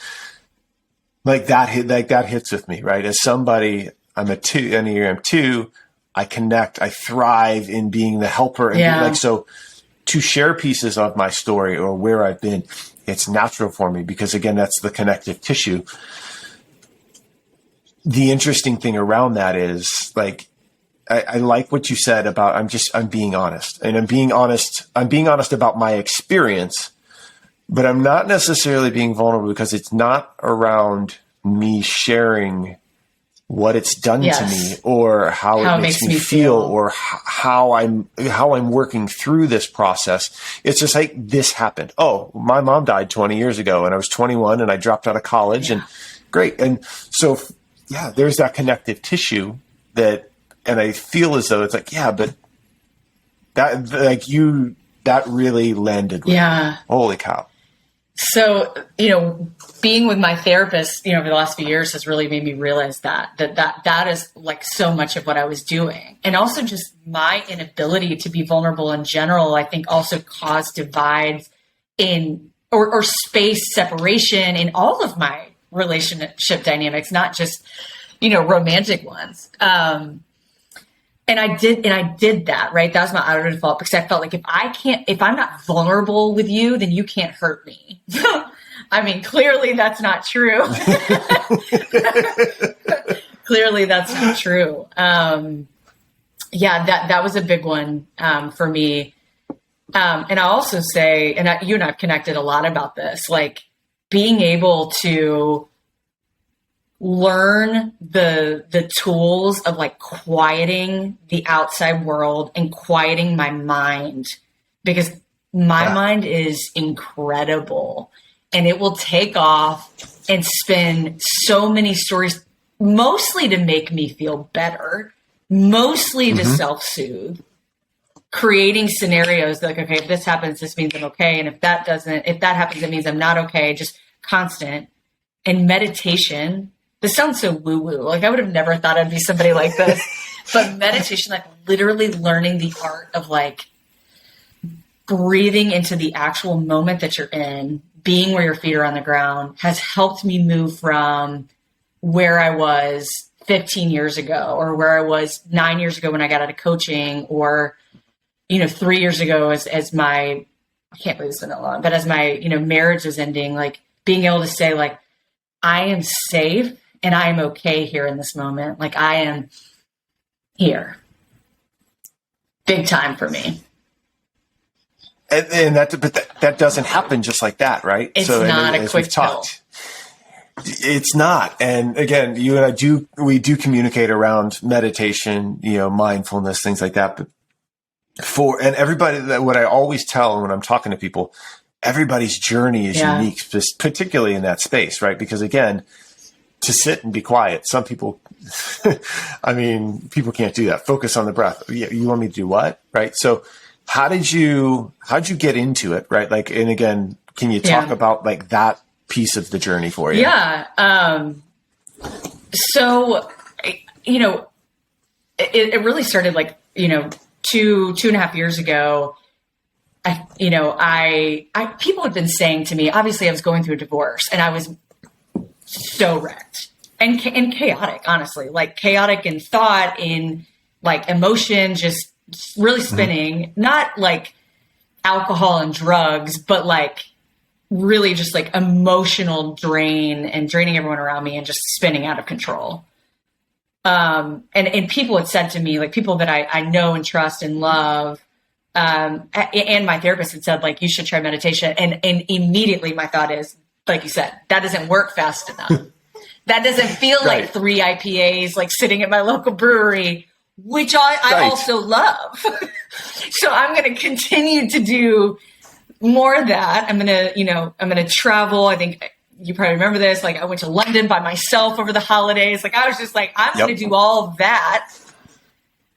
A: that hits with me, right? As somebody, I'm a Enneagram 2. I connect. I thrive in being the helper, and so to share pieces of my story or where I've been, it's natural for me because again, that's the connective tissue. The interesting thing around that is like, I like what you said about I'm being honest, and I'm being honest about my experience, but I'm not necessarily being vulnerable because it's not around me sharing what it's done to me or how it makes me feel or how I'm working through this process. It's just like, this happened. Oh, my mom died 20 years ago and I was 21 and I dropped out of college and great. And so, there's that connective tissue and I feel as though it's like, but that really landed with me. Holy cow.
B: So, being with my therapist, over the last few years has really made me realize that is like so much of what I was doing. And also just my inability to be vulnerable in general, I think also caused divides in or space separation in all of my relationship dynamics, not just, romantic ones. And I did that, right? That was my auto default because I felt like if I'm not vulnerable with you, then you can't hurt me. I mean, clearly that's not true. Clearly that's not true. That was a big one for me. And I also say, you and I've connected a lot about this, like being able to learn the tools of like quieting the outside world and quieting my mind, because my mind is incredible and it will take off and spin so many stories, mostly to make me feel better, mostly to self-soothe, creating scenarios like, okay, if this happens, this means I'm okay. And if that happens, it means I'm not okay. Just constant. And meditation, this sounds so woo-woo. Like I would have never thought I'd be somebody like this, but meditation, like literally learning the art of like breathing into the actual moment that you're in, being where your feet are on the ground, has helped me move from where I was 15 years ago or where I was 9 years ago when I got out of coaching, or, 3 years ago as my I can't believe it's been that long, but as my, marriage was ending, like being able to say like, I am safe and I am okay here in this moment. Like I am here. Big time for me.
A: And that doesn't happen just like that, right?
B: It's not a quick pill.
A: It's not. And again, you and I we do communicate around meditation, mindfulness, things like that. But and everybody, what I always tell when I'm talking to people, everybody's journey is unique, particularly in that space, right? Because again, to sit and be quiet, some people, people can't do that. Focus on the breath. You want me to do what? Right. So how'd you get into it? Right. Like, and again, can you talk about like that piece of the journey for you?
B: Yeah. So, it really started like, 2.5 years ago. People had been saying to me, obviously I was going through a divorce and I was so wrecked and chaotic, honestly, like chaotic in thought, in like emotion, just really spinning, not like alcohol and drugs, but like really just like emotional drain and draining everyone around me and just spinning out of control. And people had said to me, like people that I know and trust and love, and my therapist had said, like, you should try meditation. And immediately my thought is, like you said, that doesn't work fast enough. That doesn't feel like 3 IPAs, like sitting at my local brewery, which I also love. So I'm going to continue to do more of that. I'm going to travel. I think you probably remember this. Like I went to London by myself over the holidays. Like I was just like, I'm going to do all of that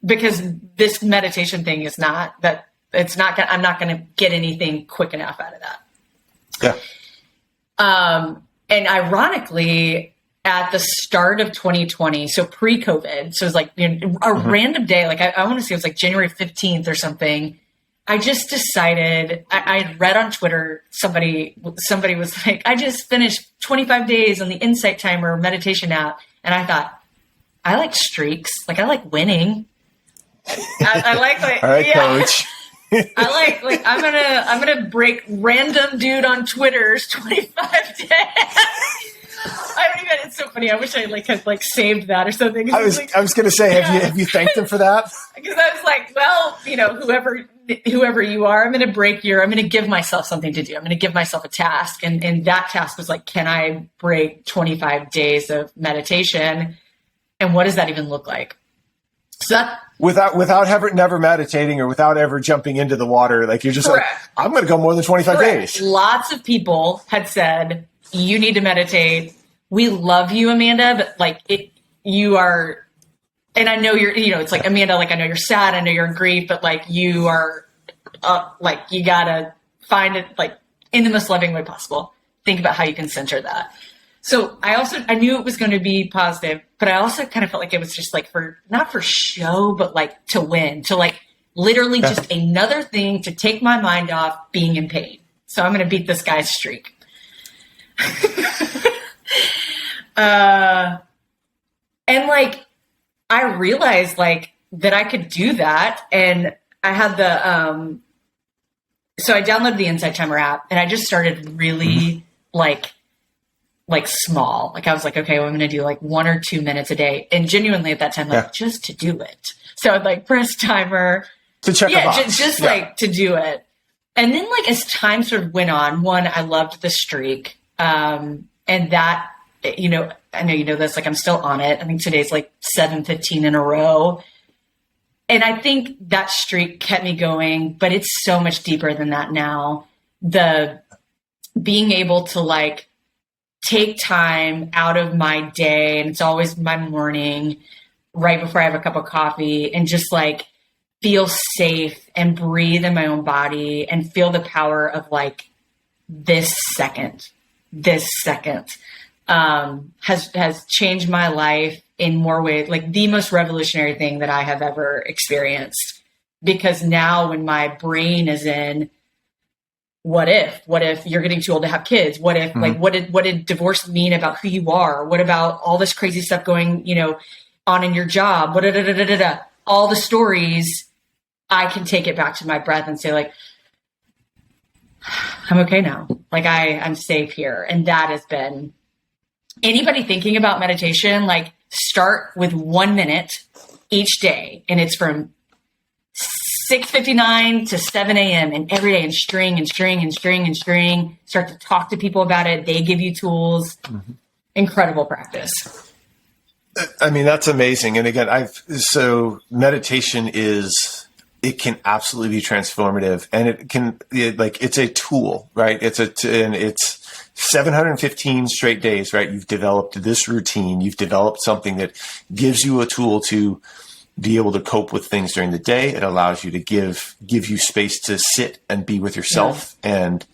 B: because this meditation thing is not that I'm not going to get anything quick enough out of that.
A: Yeah.
B: And ironically, at the start of 2020, so pre-COVID, so it was like a random day, like I want to say it was like January 15th or something. I just decided, I had read on Twitter, somebody was like, I just finished 25 days on the Insight Timer meditation app. And I thought, I like streaks. Like I like winning. I like
A: all right, coach.
B: I like I'm gonna break random dude on Twitter's 25 days. I don't even. It's so funny. I wish I had saved that or something.
A: I was gonna say, have you thanked him for that?
B: Because I was like, well, whoever you are, I'm gonna give myself something to do. I'm gonna give myself a task, and that task was like, can I break 25 days of meditation, and what does that even look like? So that,
A: without never meditating or without ever jumping into the water, like you're just
B: correct.
A: Like, I'm going to go more than 25 days.
B: Lots of people had said, you need to meditate. We love you, Amanda, but like you are, and I know you're, it's like, Amanda, like, I know you're sad. I know you're in grief, but like you are, like, you gotta find it like in the most loving way possible. Think about how you can center that. So I knew it was going to be positive, but I also kind of felt like it was just like not for show, but like to win, to like literally just another thing to take my mind off being in pain. So I'm going to beat this guy's streak. And like, I realized like that I could do that. And I had so I downloaded the Insight Timer app and I just started really like small. Like I was like, okay, well, I'm going to do like 1 or 2 minutes a day. And genuinely at that time, like just to do it. So I'd like press timer
A: to check.
B: Just like to do it. And then like, as time sort of went on, I loved the streak. And that, I know this, like I'm still on it. I think today's like 7:15 in a row. And I think that streak kept me going, but it's so much deeper than that now. The being able to like take time out of my day, and it's always my morning right before I have a cup of coffee, and just like feel safe and breathe in my own body and feel the power of like this second has changed my life in more ways, like the most revolutionary thing that I have ever experienced. Because now when my brain is in, what if you're getting too old to have kids? What if like, what did divorce mean about who you are? What about all this crazy stuff going, on in your job? All the stories, I can take it back to my breath and say like, I'm okay now. Like I'm safe here. And that has been anybody thinking about meditation, like start with 1 minute each day. And it's from 6:59 to 7 a.m. and every day, and string and string and string and string. Start to talk to people about it. They give you tools. Mm-hmm. Incredible practice.
A: I mean, that's amazing. And again, so meditation it can absolutely be transformative, and it's a tool, right? And it's 715 straight days, right? You've developed this routine. You've developed something that gives you a tool to be able to cope with things during the day. It allows you to give you space to sit and be with yourself, and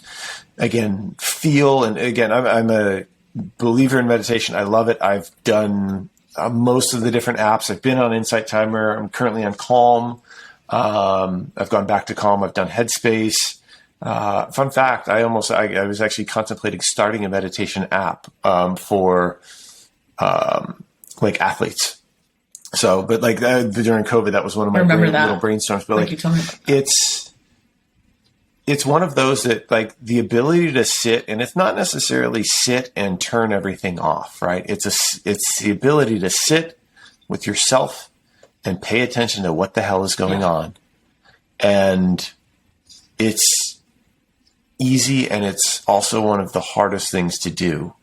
A: again, feel. And again, I'm a believer in meditation. I love it. I've done most of the different apps. I've been on Insight Timer. I'm currently on Calm. I've gone back to Calm. I've done Headspace. Fun fact, I was actually contemplating starting a meditation app for like athletes. So, but like during COVID, that was one of my little brainstorms. But like,
B: you told me about that.
A: It's one of those that like the ability to sit, and it's not necessarily sit and turn everything off, right? It's the ability to sit with yourself and pay attention to what the hell is going on. And it's easy, and it's also one of the hardest things to do.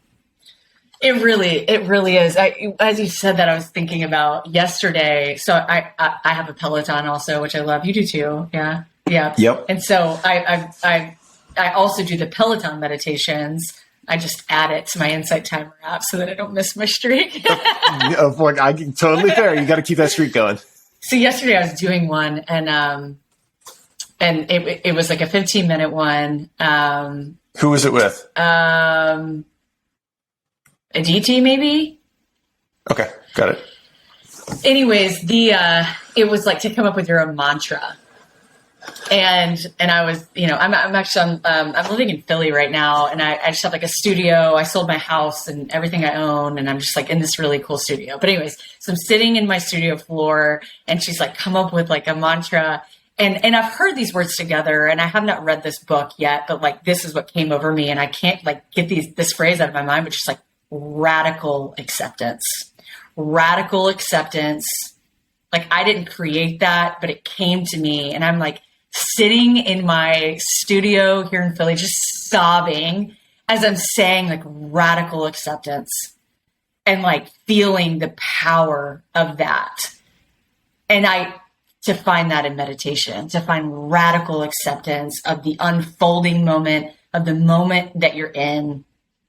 B: It really is. As you said that, I was thinking about yesterday. So I have a Peloton also, which I love. You do too. Yeah. Yeah.
A: Yep.
B: And so I also do the Peloton meditations. I just add it to my Insight Timer app so that I don't miss my streak.
A: Totally fair. You got to keep that streak going.
B: So yesterday I was doing one, and it was like a 15-minute one.
A: Who was it with?
B: A DT maybe.
A: Okay, got it.
B: Anyways, it was like to come up with your own mantra. And I was, I'm living in Philly right now, and I just have like a studio. I sold my house and everything I own, and I'm just like in this really cool studio. But anyways, so I'm sitting in my studio floor, and she's like, come up with like a mantra. And I've heard these words together, and I have not read this book yet, but like, this is what came over me, and I can't like get this phrase out of my mind, but just like radical acceptance. Radical acceptance. Like, I didn't create that, but it came to me, and I'm like, sitting in my studio here in Philly, just sobbing as I'm saying like radical acceptance, and like feeling the power of that. And to find that in meditation, to find radical acceptance of the unfolding moment, of the moment that you're in,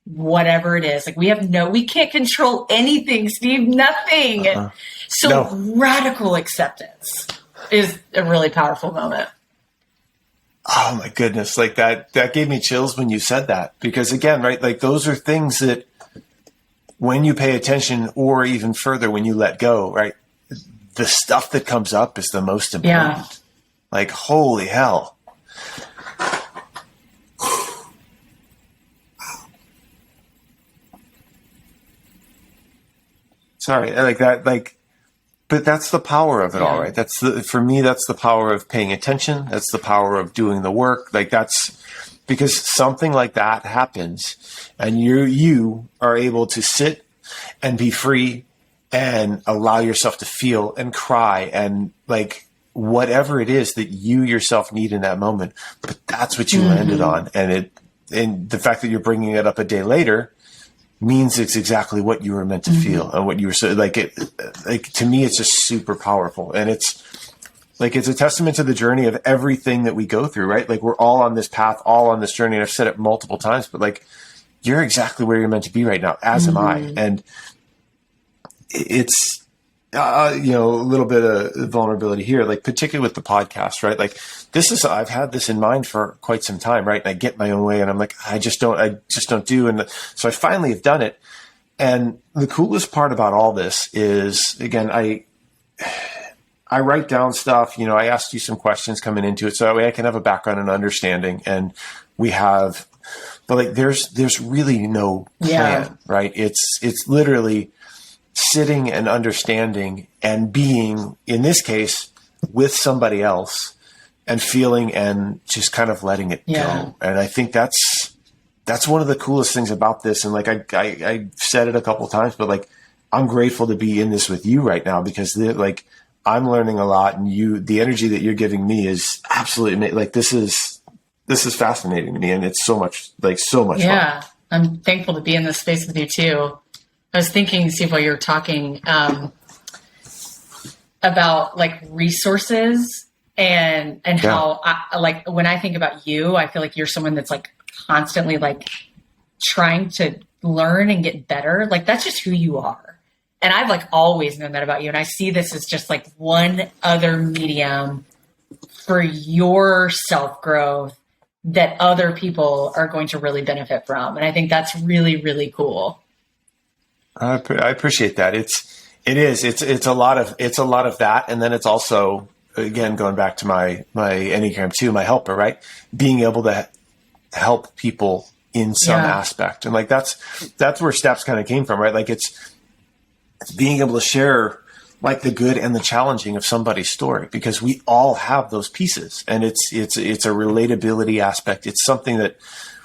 B: whatever it is. Like, we can't control anything, Steve, nothing. Uh-huh. So radical acceptance is a really powerful moment.
A: Oh my goodness. Like that gave me chills when you said that, because again, right, like those are things that when you pay attention, or even further, when you let go, right, the stuff that comes up is the most important. Yeah. Like, holy hell. Sorry. Like that, but that's the power of it all, right? For me, that's the power of paying attention. That's the power of doing the work. Like, that's because something like that happens, and you are able to sit and be free and allow yourself to feel and cry and like whatever it is that you yourself need in that moment. But that's what you landed on. And the fact that you're bringing it up a day later means it's exactly what you were meant to feel, and what you were so like to me, it's just super powerful. And it's a testament to the journey of everything that we go through, right? Like, we're all on this path, all on this journey. And I've said it multiple times, but like, you're exactly where you're meant to be right now, as am I. And it's, a little bit of vulnerability here, like particularly with the podcast, right? Like, I've had this in mind for quite some time, right? And I get my own way, and I'm like, I just don't do. And so I finally have done it. And the coolest part about all this is, again, I write down stuff, I asked you some questions coming into it, so that way I can have a background and understanding. And but like, there's really no plan, right? It's literally sitting and understanding and being, in this case, with somebody else, and feeling and just kind of letting it go. And I think that's one of the coolest things about this. And like, I said it a couple of times, but like, I'm grateful to be in this with you right now because like I'm learning a lot, and the energy that you're giving me is absolutely like, this is fascinating to me. And it's so much fun.
B: I'm thankful to be in this space with you too. I was thinking, Steve, while you were talking, about like resources and how like when I think about you, I feel like you're someone that's like constantly like trying to learn and get better. Like that's just who you are. And I've like always known that about you. And I see this as just like one other medium for your self-growth that other people are going to really benefit from. And I think that's really, really cool.
A: I appreciate that. It's a lot of that. And then it's also, again, going back to my Enneagram 2, my helper, right? Being able to help people in some aspect. And like, that's where steps kind of came from, right? Like it's being able to share like the good and the challenging of somebody's story, because we all have those pieces, and it's a relatability aspect. It's something that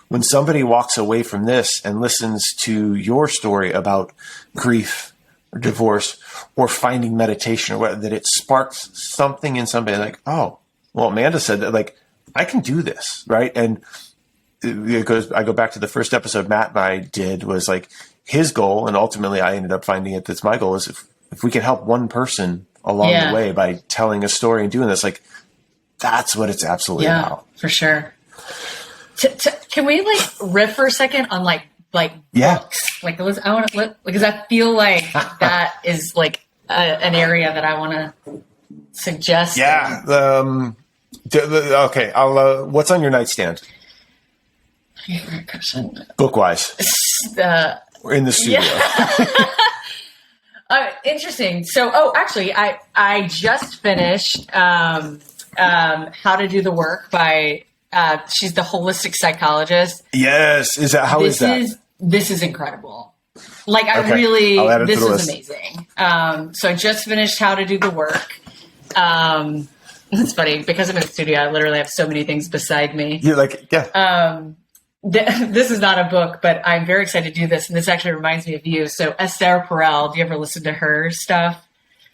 A: when somebody walks away from this and listens to your story about grief or divorce or finding meditation, or whether that it sparks something in somebody like, oh, well, Amanda said that, like, I can do this. Right. And I go back to the first episode Matt and I did, was like his goal. And ultimately I ended up finding it. That's my goal, is if we can help one person along the way by telling a story and doing this, like, that's what it's absolutely about.
B: For sure. Can we like riff for a second on like books? Like, I want to, because I feel like that is like an area that I want to suggest.
A: Yeah. Okay. What's on your nightstand?
B: Great question.
A: Book wise. We're in the studio.
B: Yeah. Interesting. So, actually, I just finished How to Do the Work by. She's the holistic psychologist.
A: Yes. How is that?
B: This is incredible. Like, this is amazing. So I just finished How to Do the Work. It's funny because I'm in the studio. I literally have so many things beside me.
A: You're like,
B: this is not a book, but I'm very excited to do this. And this actually reminds me of you. So Esther Perel, do you ever listen to her stuff?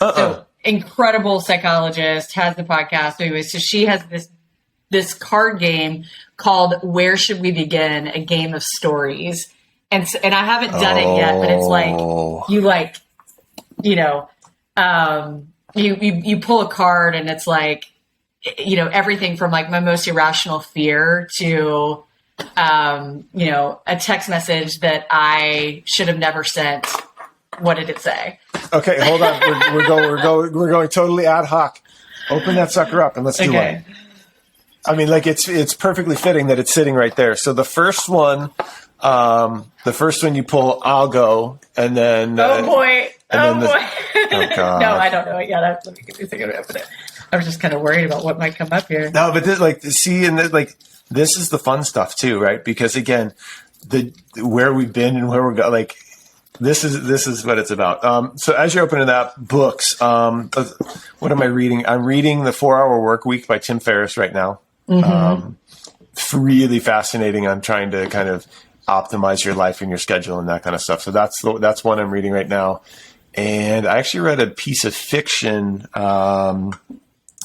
B: So incredible psychologist, has the podcast. Anyway, so she has this card game called Where Should We Begin? A Game of Stories. And I haven't done it yet, but it's like, you pull a card and it's like, everything from like my most irrational fear to, a text message that I should have never sent. What did it say? Okay, hold on.
A: We're going totally ad hoc. Open that sucker up and let's do one. I mean, like it's perfectly fitting that it's sitting right there. So the first one you pull, I'll go, and then
B: oh boy.
A: Oh God.
B: No, I don't know it yet. Let me get this thing to open it. I was just kind of worried about what might come up here.
A: No, but this is the fun stuff too, right? Because again, where we've been and where we're going, like this is what it's about. So as you're opening that, books, what am I reading? I'm reading The 4-Hour Workweek by Tim Ferriss right now. It's really fascinating on trying to kind of optimize your life and your schedule and that kind of stuff. So that's one I'm reading right now. And I actually read a piece of fiction,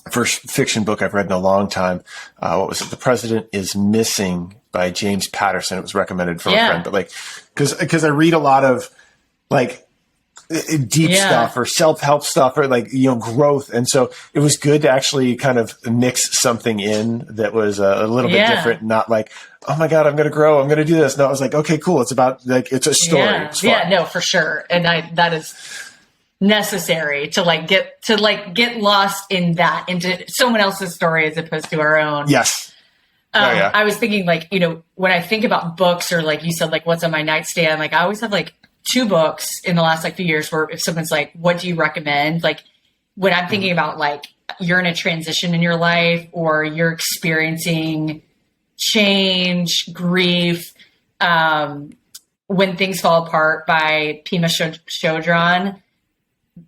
A: first fiction book I've read in a long time. What was it? The President is Missing by James Patterson. It was recommended from a friend, but like, cause I read a lot of like deep stuff or self-help stuff or like, growth. And so it was good to actually kind of mix something in that was a little bit different, not like, oh my God, I'm going to grow. I'm going to do this. No, I was like, okay, cool. It's about like, it's a story.
B: Yeah, no, for sure. And that is necessary to get lost in that, into someone else's story as opposed to our own.
A: Yes.
B: I was thinking like, when I think about books or like you said, like what's on my nightstand, like I always have like 2 books in the last like few years where if someone's like, what do you recommend? Like when I'm thinking about like you're in a transition in your life or you're experiencing change, grief, When Things Fall Apart by Pema Chodron,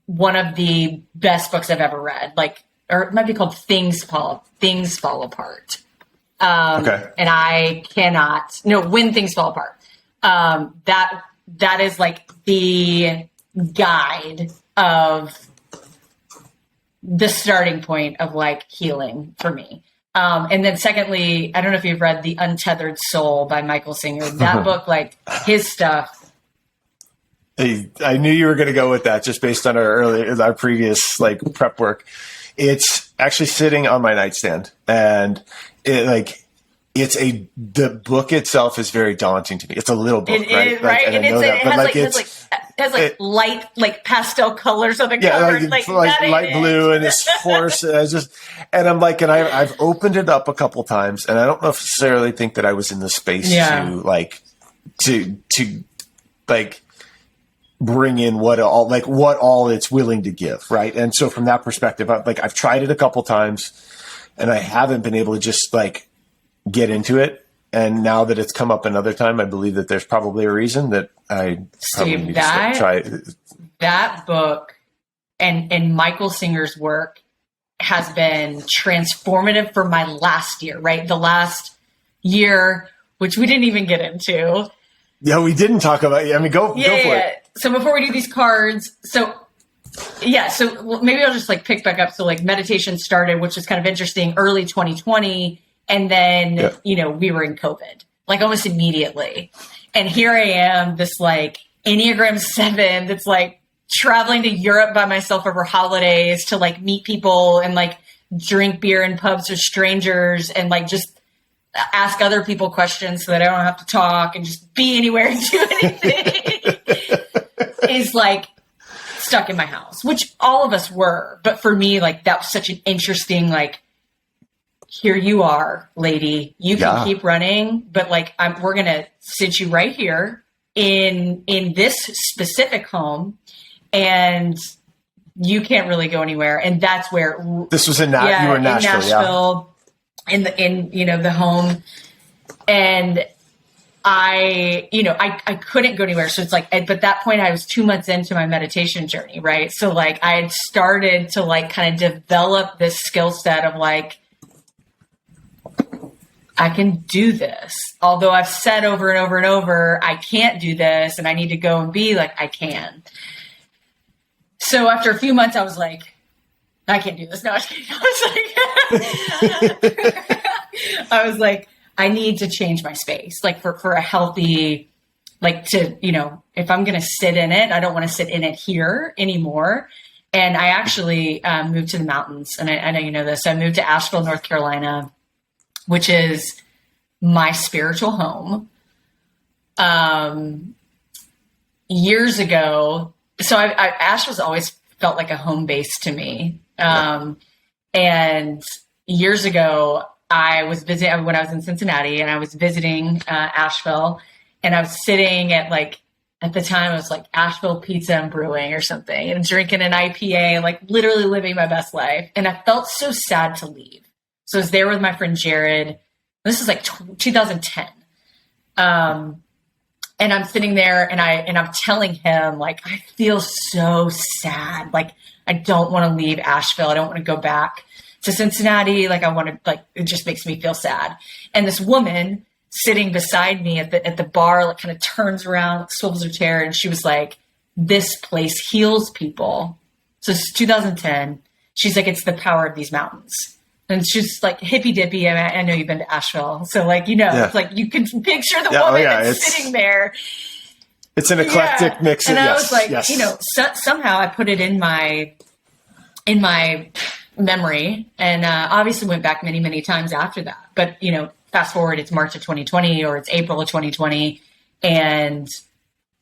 B: one of the best books I've ever read. Like or it might be called Things Fall Apart.
A: Okay.
B: And I cannot, no, When Things Fall Apart. That is like the guide of the starting point of like healing for me. And then secondly, I don't know if you've read The Untethered Soul by Michael Singer. That book, like his stuff.
A: I knew you were going to go with that just based on our previous like prep work. It's actually sitting on my nightstand, and the book itself is very daunting to me. It's a little book, right?
B: Is, right?
A: And
B: it has light, like pastel colors on the cover,
A: like light blue, and this horse. And I'm like, and I've opened it up a couple times, and I don't necessarily think that I was in the space to bring in what all it's willing to give, right? And so from that perspective, I've tried it a couple times, and I haven't been able to just like get into it. And now that it's come up another time, I believe that there's probably a reason that I probably need to try it.
B: That book and Michael Singer's work has been transformative for my last year, right? The last year, which we didn't even get into.
A: Yeah, we didn't talk about it. I mean, go for it.
B: So before we do these cards, so maybe I'll just like pick back up. So like meditation started, which is kind of interesting, early 2020. And then, we were in COVID, like almost immediately. And here I am, this like Enneagram 7 that's like traveling to Europe by myself over holidays to like meet people and like drink beer in pubs with strangers and like just ask other people questions so that I don't have to talk and just be anywhere and do anything is like stuck in my house, which all of us were. But for me, like that was such an interesting, like, here you are, lady. You can keep running, but like we're gonna sit you right here in this specific home, and you can't really go anywhere. And that's where
A: this was you were in Nashville,
B: in the home, and I couldn't go anywhere. So it's like, but at that point I was 2 months into my meditation journey, right? So like I had started to like kind of develop this skill set of like, I can do this. Although I've said over and over and over, I can't do this and I need to go and be like, I can. So after a few months, I was like, I can't do this. No, I was like, I need to change my space, like for a healthy, like to, if I'm going to sit in it, I don't want to sit in it here anymore. And I actually moved to the mountains, and I know you know this. I moved to Asheville, North Carolina, which is my spiritual home. Years ago, so Asheville's always felt like a home base to me. And years ago, I was visiting when I was in Cincinnati, and I was visiting Asheville, and I was sitting at the time it was like Asheville Pizza and Brewing or something, and drinking an IPA, like literally living my best life. And I felt so sad to leave. So I was there with my friend Jared. This is like 2010. And I'm sitting there and I'm telling him, like, I feel so sad. Like, I don't want to leave Asheville. I don't want to go back to Cincinnati. Like, I want to, like, it just makes me feel sad. And this woman sitting beside me at the bar, like, kind of turns around, swivels her chair, and she was like, this place heals people. So it's 2010. She's like, it's the power of these mountains. And she's like hippy dippy. I know you've been to Asheville. So like, it's like, you can picture the woman that's sitting there.
A: It's an eclectic mix.
B: And I was like, somehow I put it in my memory, and obviously went back many, many times after that. But, fast forward, it's March of 2020 or it's April of 2020. And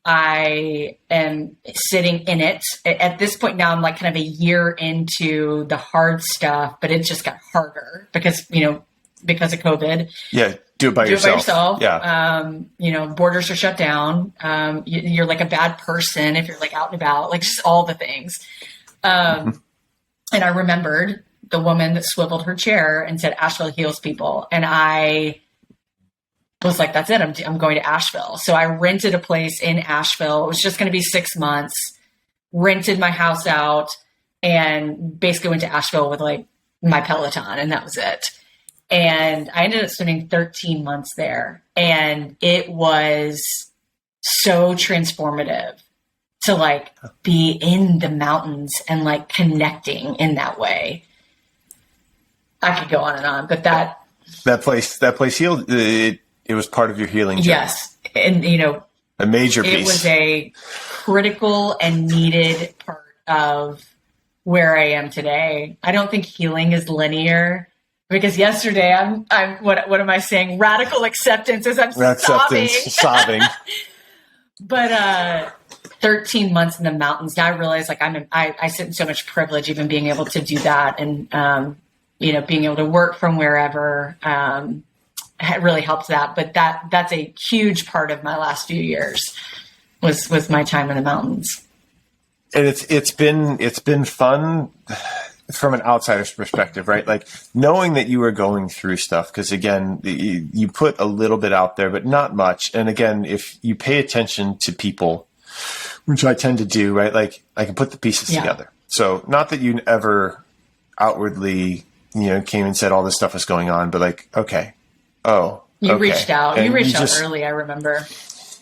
B: I am sitting in it. At this point now, I'm like kind of a year into the hard stuff, but it just got harder because of COVID.
A: Yeah. Do it by yourself.
B: Yeah. Borders are shut down. You're like a bad person if you're like out and about, like just all the things. And I remembered the woman that swiveled her chair and said, Asheville heals people. And I was like, that's it. I'm going to Asheville. So I rented a place in Asheville. It was just going to be 6 months, rented my house out, and basically went to Asheville with like my Peloton, and that was it. And I ended up spending 13 months there, and it was so transformative to like be in the mountains and like connecting in that way. I could go on and on, but that
A: place healed. It was part of your healing journey.
B: Yes. And, you know,
A: a major piece.
B: It was a critical and needed part of where I am today. I don't think healing is linear, because yesterday I'm what am I saying? Radical acceptance as I'm sobbing. But 13 months in the mountains. Now I realize like I sit in so much privilege even being able to do that, and you know, being able to work from wherever really helped that. But that's a huge part of my last few years was my time in the mountains.
A: And it's been fun from an outsider's perspective, right? Like knowing that you were going through stuff, because again, you put a little bit out there, but not much. And again, if you pay attention to people, which I tend to do, right? Like I can put the pieces together. So not that you ever outwardly, you know, came and said all this stuff was going on, but like, okay. Oh,
B: you reached out.
A: And
B: you reached out early, I remember.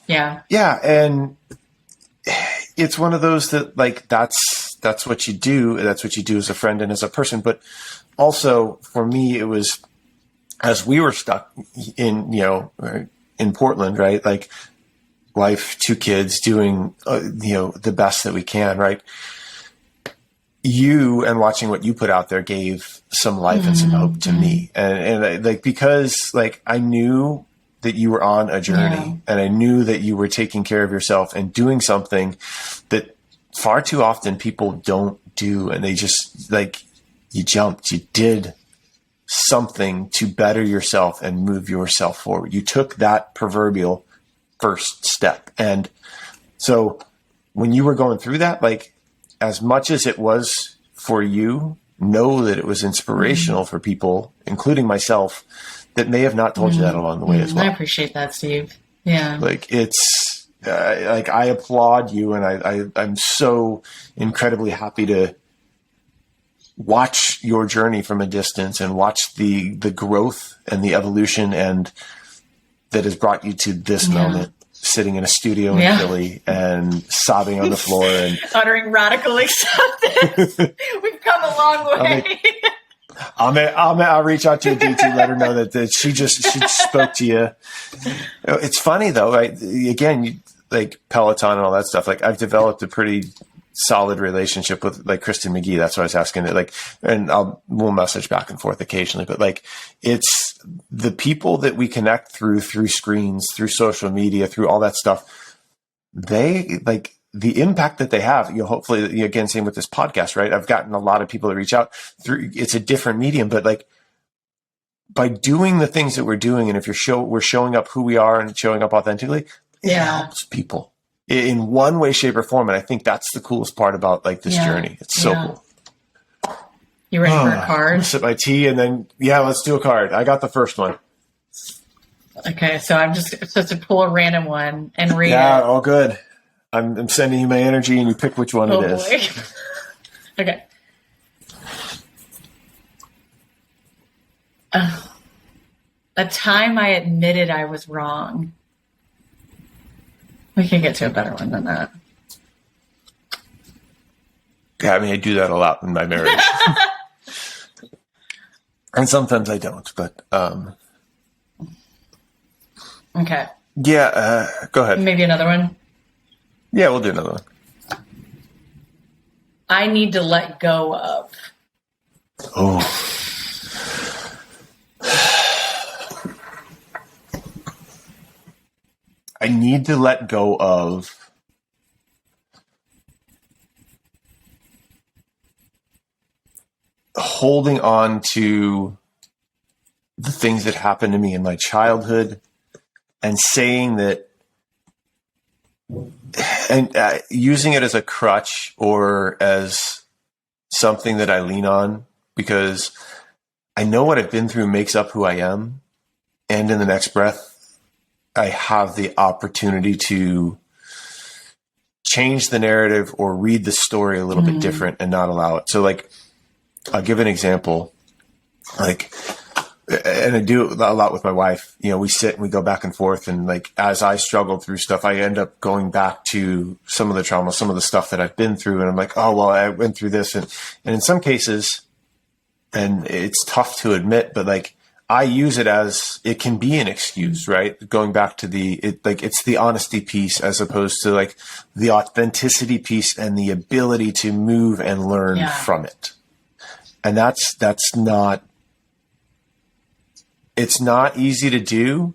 B: Yeah.
A: Yeah. And it's one of those that like, that's what you do. That's what you do as a friend and as a person. But also for me, it was, as we were stuck in, you know, in Portland, right? Like wife, 2 kids, doing, you know, the best that we can, right? You and watching what you put out there gave some life and some hope to me. And like, because like I knew that you were on a journey and I knew that you were taking care of yourself and doing something that far too often people don't do. And they just like, you jumped, you did something to better yourself and move yourself forward. You took that proverbial first step. And so when you were going through that, like, as much as it was for you, know that it was inspirational for people, including myself, that may have not told you that along the way as well.
B: I appreciate that, Steve. Yeah.
A: Like it's like, I applaud you, and I'm so incredibly happy to watch your journey from a distance and watch the growth and the evolution and that has brought you to this moment. Sitting in a studio in Philly and sobbing on the floor and
B: uttering radical acceptance. We've come a long way.
A: I'll reach out to a DT, let her know that she spoke to you. It's funny though, right? Again, like Peloton and all that stuff. Like I've developed a pretty solid relationship with like Kristen McGee. That's what I was asking. Like, and we'll message back and forth occasionally, but like it's the people that we connect through screens, through social media, through all that stuff. They like the impact that they have, you know, hopefully again, same with this podcast, right? I've gotten a lot of people that reach out through, it's a different medium, but like by doing the things that we're doing. And if we're showing up who we are and showing up authentically, it helps people in one way, shape, or form. And I think that's the coolest part about like this journey. It's so cool.
B: You ready for a card?
A: Sip my tea and then, let's do a card. I got the first one.
B: Okay. So I'm just supposed to pull a random one and read it.
A: Yeah, all good. I'm sending you my energy and you pick which one it is.
B: Boy. Okay. A time I admitted I was wrong. We can get to a better one than that.
A: Yeah, I mean, I do that a lot in my marriage. And sometimes I don't, but...
B: Okay.
A: Yeah, go ahead.
B: Maybe another one?
A: Yeah, we'll do another one.
B: I need to let go of.
A: Oh. I need to let go of holding on to the things that happened to me in my childhood and saying that and using it as a crutch or as something that I lean on, because I know what I've been through makes up who I am. And in the next breath, I have the opportunity to change the narrative or read the story a little bit different and not allow it. So like, I'll give an example. like, and I do a lot with my wife. We sit and we go back and forth. And like, as I struggled through stuff, I end up going back to some of the trauma, some of the stuff that I've been through. And I'm like, oh, well, I went through this. And in some cases, and it's tough to admit, but like, I use it as it can be an excuse, right? Going back to it's the honesty piece as opposed to like the authenticity piece and the ability to move and learn from it. And it's not easy to do.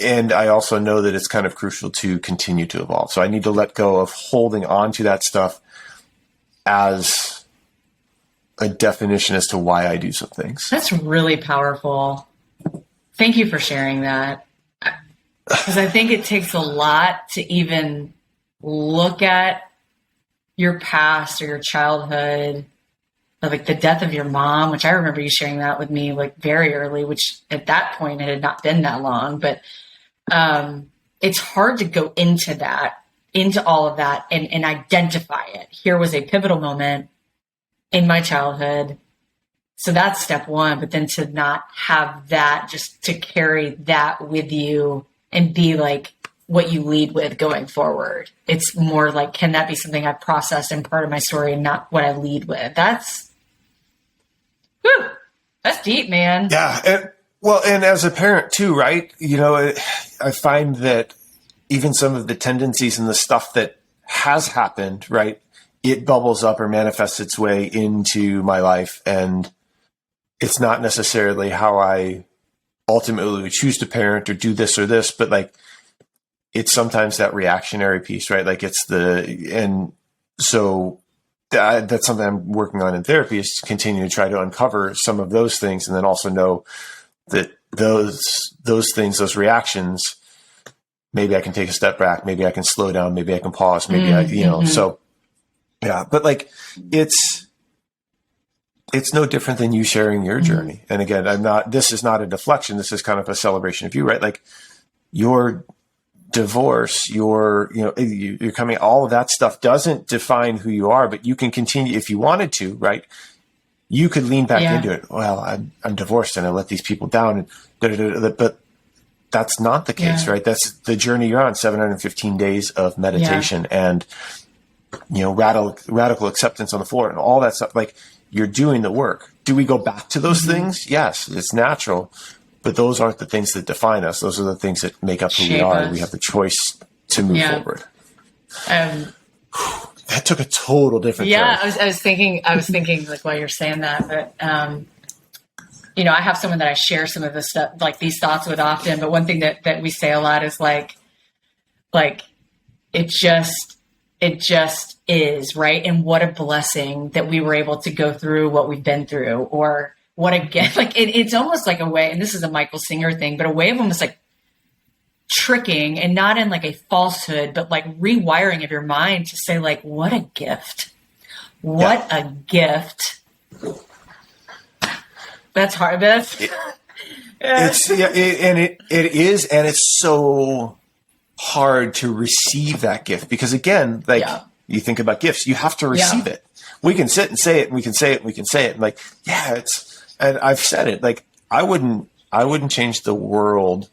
A: And I also know that it's kind of crucial to continue to evolve. So I need to let go of holding on to that stuff as a definition as to why I do some things.
B: That's really powerful. Thank you for sharing that. Because I think it takes a lot to even look at your past or your childhood, like the death of your mom, which I remember you sharing that with me like very early, which at that point it had not been that long, but it's hard to go into all of that and identify it. Here was a pivotal moment in my childhood. So that's step one, but then to not have that, just to carry that with you and be like what you lead with going forward. It's more like, can that be something I processed and part of my story and not what I lead with? That's deep, man.
A: Yeah. And as a parent too, right? I find that even some of the tendencies and the stuff that has happened, right? It bubbles up or manifests its way into my life. And it's not necessarily how I ultimately would choose to parent or do this or this, but like, it's sometimes that reactionary piece, right? Like that's something I'm working on in therapy, is to continue to try to uncover some of those things. And then also know that those things, those reactions, maybe I can take a step back, maybe I can slow down, maybe I can pause, maybe so yeah, but like it's no different than you sharing your journey. And again, this is not a deflection. This is kind of a celebration of you, right? Like your divorce, you're coming, all of that stuff doesn't define who you are, but you can continue if you wanted to, right? You could lean back into it. Well, I'm divorced and I let these people down, and but that's not the case, right? That's the journey you're on, 715 days of meditation and radical acceptance on the floor and all that stuff. Like, you're doing the work. Do we go back to those things? Yes, it's natural, but those aren't the things that define us. Those are the things that make up who we are. And we have the choice to move forward. That took a total different turn.
B: I was thinking like while you're saying that, but I have someone that I share some of this stuff, like these thoughts with often, but one thing that we say a lot is like it just is, right? And what a blessing that we were able to go through what we've been through, or what a gift. Like it's almost like a way, and this is a Michael Singer thing, but a way of almost like tricking, and not in like a falsehood, but like rewiring of your mind to say like, what a gift. What a gift. That's hard. It
A: is, and it's so hard to receive that gift, because again, like you think about gifts, you have to receive it. We can sit and say it, and we can say it, and we can say it, and like, and I've said it, like, I wouldn't change the world.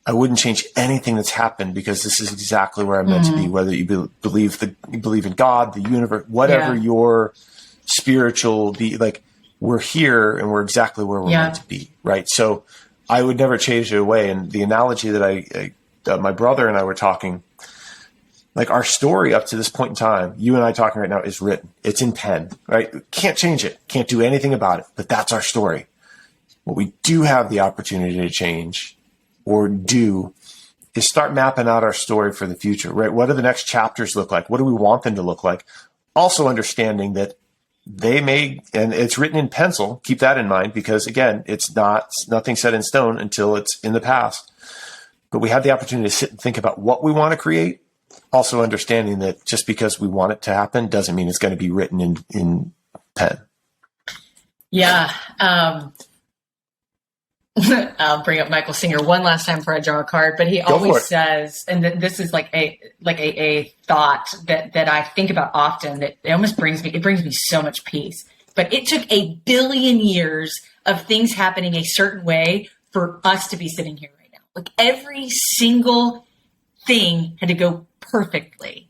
A: I wouldn't change anything that's happened, because this is exactly where I'm meant to be, whether you believe in God, the universe, whatever your spiritual like, we're here and we're exactly where we're meant to be. Right. So I would never change it away. And the analogy that my brother and I were talking, like, our story up to this point in time, you and I talking right now, is written. It's in pen, right? Can't change it. Can't do anything about it, but that's our story. What we do have the opportunity to change or do is start mapping out our story for the future, right? What do the next chapters look like? What do we want them to look like? Also understanding that they may, and it's written in pencil, keep that in mind, because again, it's nothing set in stone until it's in the past. But we have the opportunity to sit and think about what we want to create, also understanding that just because we want it to happen doesn't mean it's going to be written in pen.
B: Yeah. I'll bring up Michael Singer one last time before I draw a card, but he always says, and this is like a thought that I think about often, that it brings me so much peace. but it took 1 billion years of things happening a certain way for us to be sitting here right now. Like every single thing had to go perfectly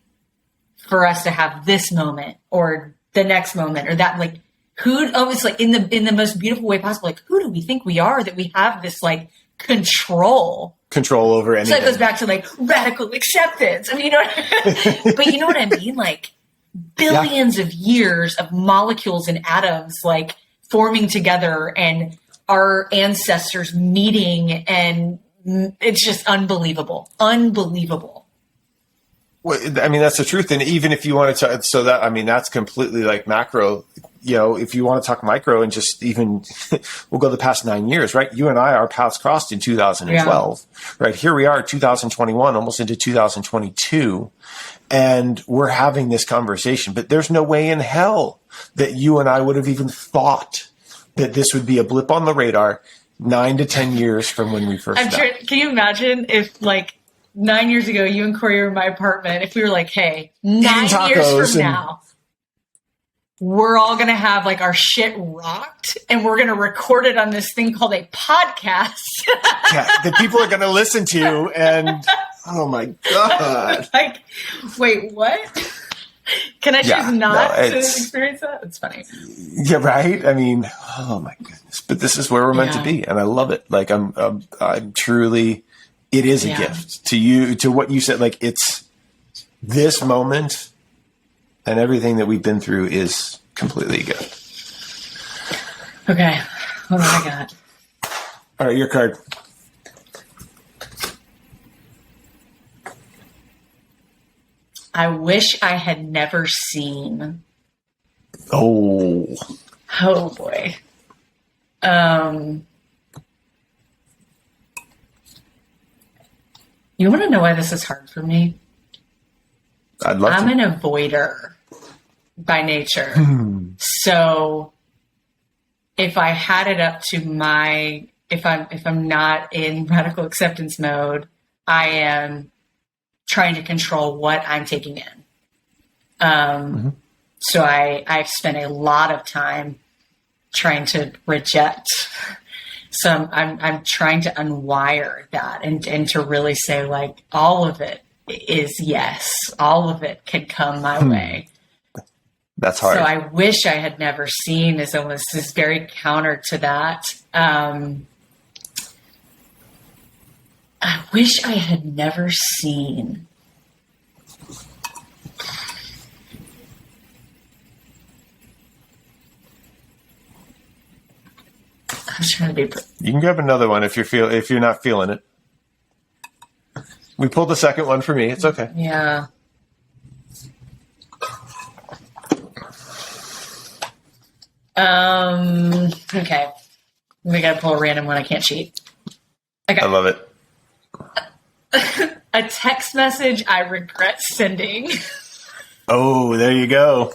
B: for us to have this moment or the next moment or that, like who always like in the most beautiful way possible. Like who do we think we are that we have this like control
A: over anything?
B: So it goes back to like radical acceptance. I mean, you know, but you know what I mean? Like billions of years of molecules and atoms like forming together and our ancestors meeting, and it's just unbelievable.
A: Well, I mean, that's the truth. And even if you want to, so that, I mean, that's completely like macro, you know, if you want to talk micro and just even, we'll go the past 9 years, right? You and I, our paths crossed in 2012, right? Here we are, 2021, almost into 2022. And we're having this conversation, but there's no way in hell that you and I would have even thought that this would be a blip on the radar 9 to 10 years from when we first met.
B: Can you imagine if like 9 years ago, you and Corey were in my apartment, if we were like, hey, 9 years from now, we're all going to have like our shit rocked and we're going to record it on this thing called a podcast.
A: Yeah, that people are going to listen to. And oh my God.
B: Like, wait, what? Can I choose not to experience that? It's funny.
A: Yeah, right. I mean, oh my goodness. But this is where we're meant to be. And I love it. Like I'm truly, it is a gift to you, to what you said. Like it's this moment and everything that we've been through is completely a gift.
B: Okay. What do I got?
A: All right. Your card.
B: I wish I had never seen.
A: Oh
B: boy. You want to know why this is hard for me?
A: I'd love to.
B: I'm an avoider by nature. So if I had it up to if I'm not in radical acceptance mode, I am trying to control what I'm taking in. So I've spent a lot of time trying to reject. So I'm trying to unwire that and to really say like, all of it is yes. All of it can come my way.
A: That's hard.
B: So I wish I had never seen is almost is very counter to that. I wish I had never seen. I'm trying to be.
A: You can grab another one if you're not feeling it. We pulled the second one for me. It's okay.
B: Yeah. Okay. We gotta pull a random one. I can't cheat. Okay.
A: I love it.
B: A text message I regret sending.
A: Oh, there you go.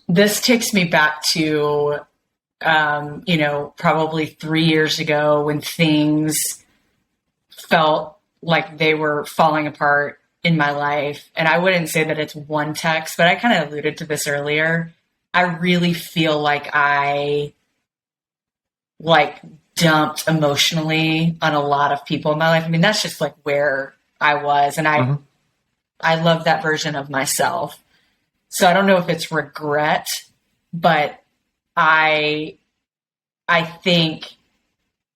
B: This takes me back to, probably 3 years ago when things felt like they were falling apart in my life. And I wouldn't say that it's one text, but I kind of alluded to this earlier. I really feel like I dumped emotionally on a lot of people in my life. I mean, that's just like where I was. And I love that version of myself. So I don't know if it's regret, but I think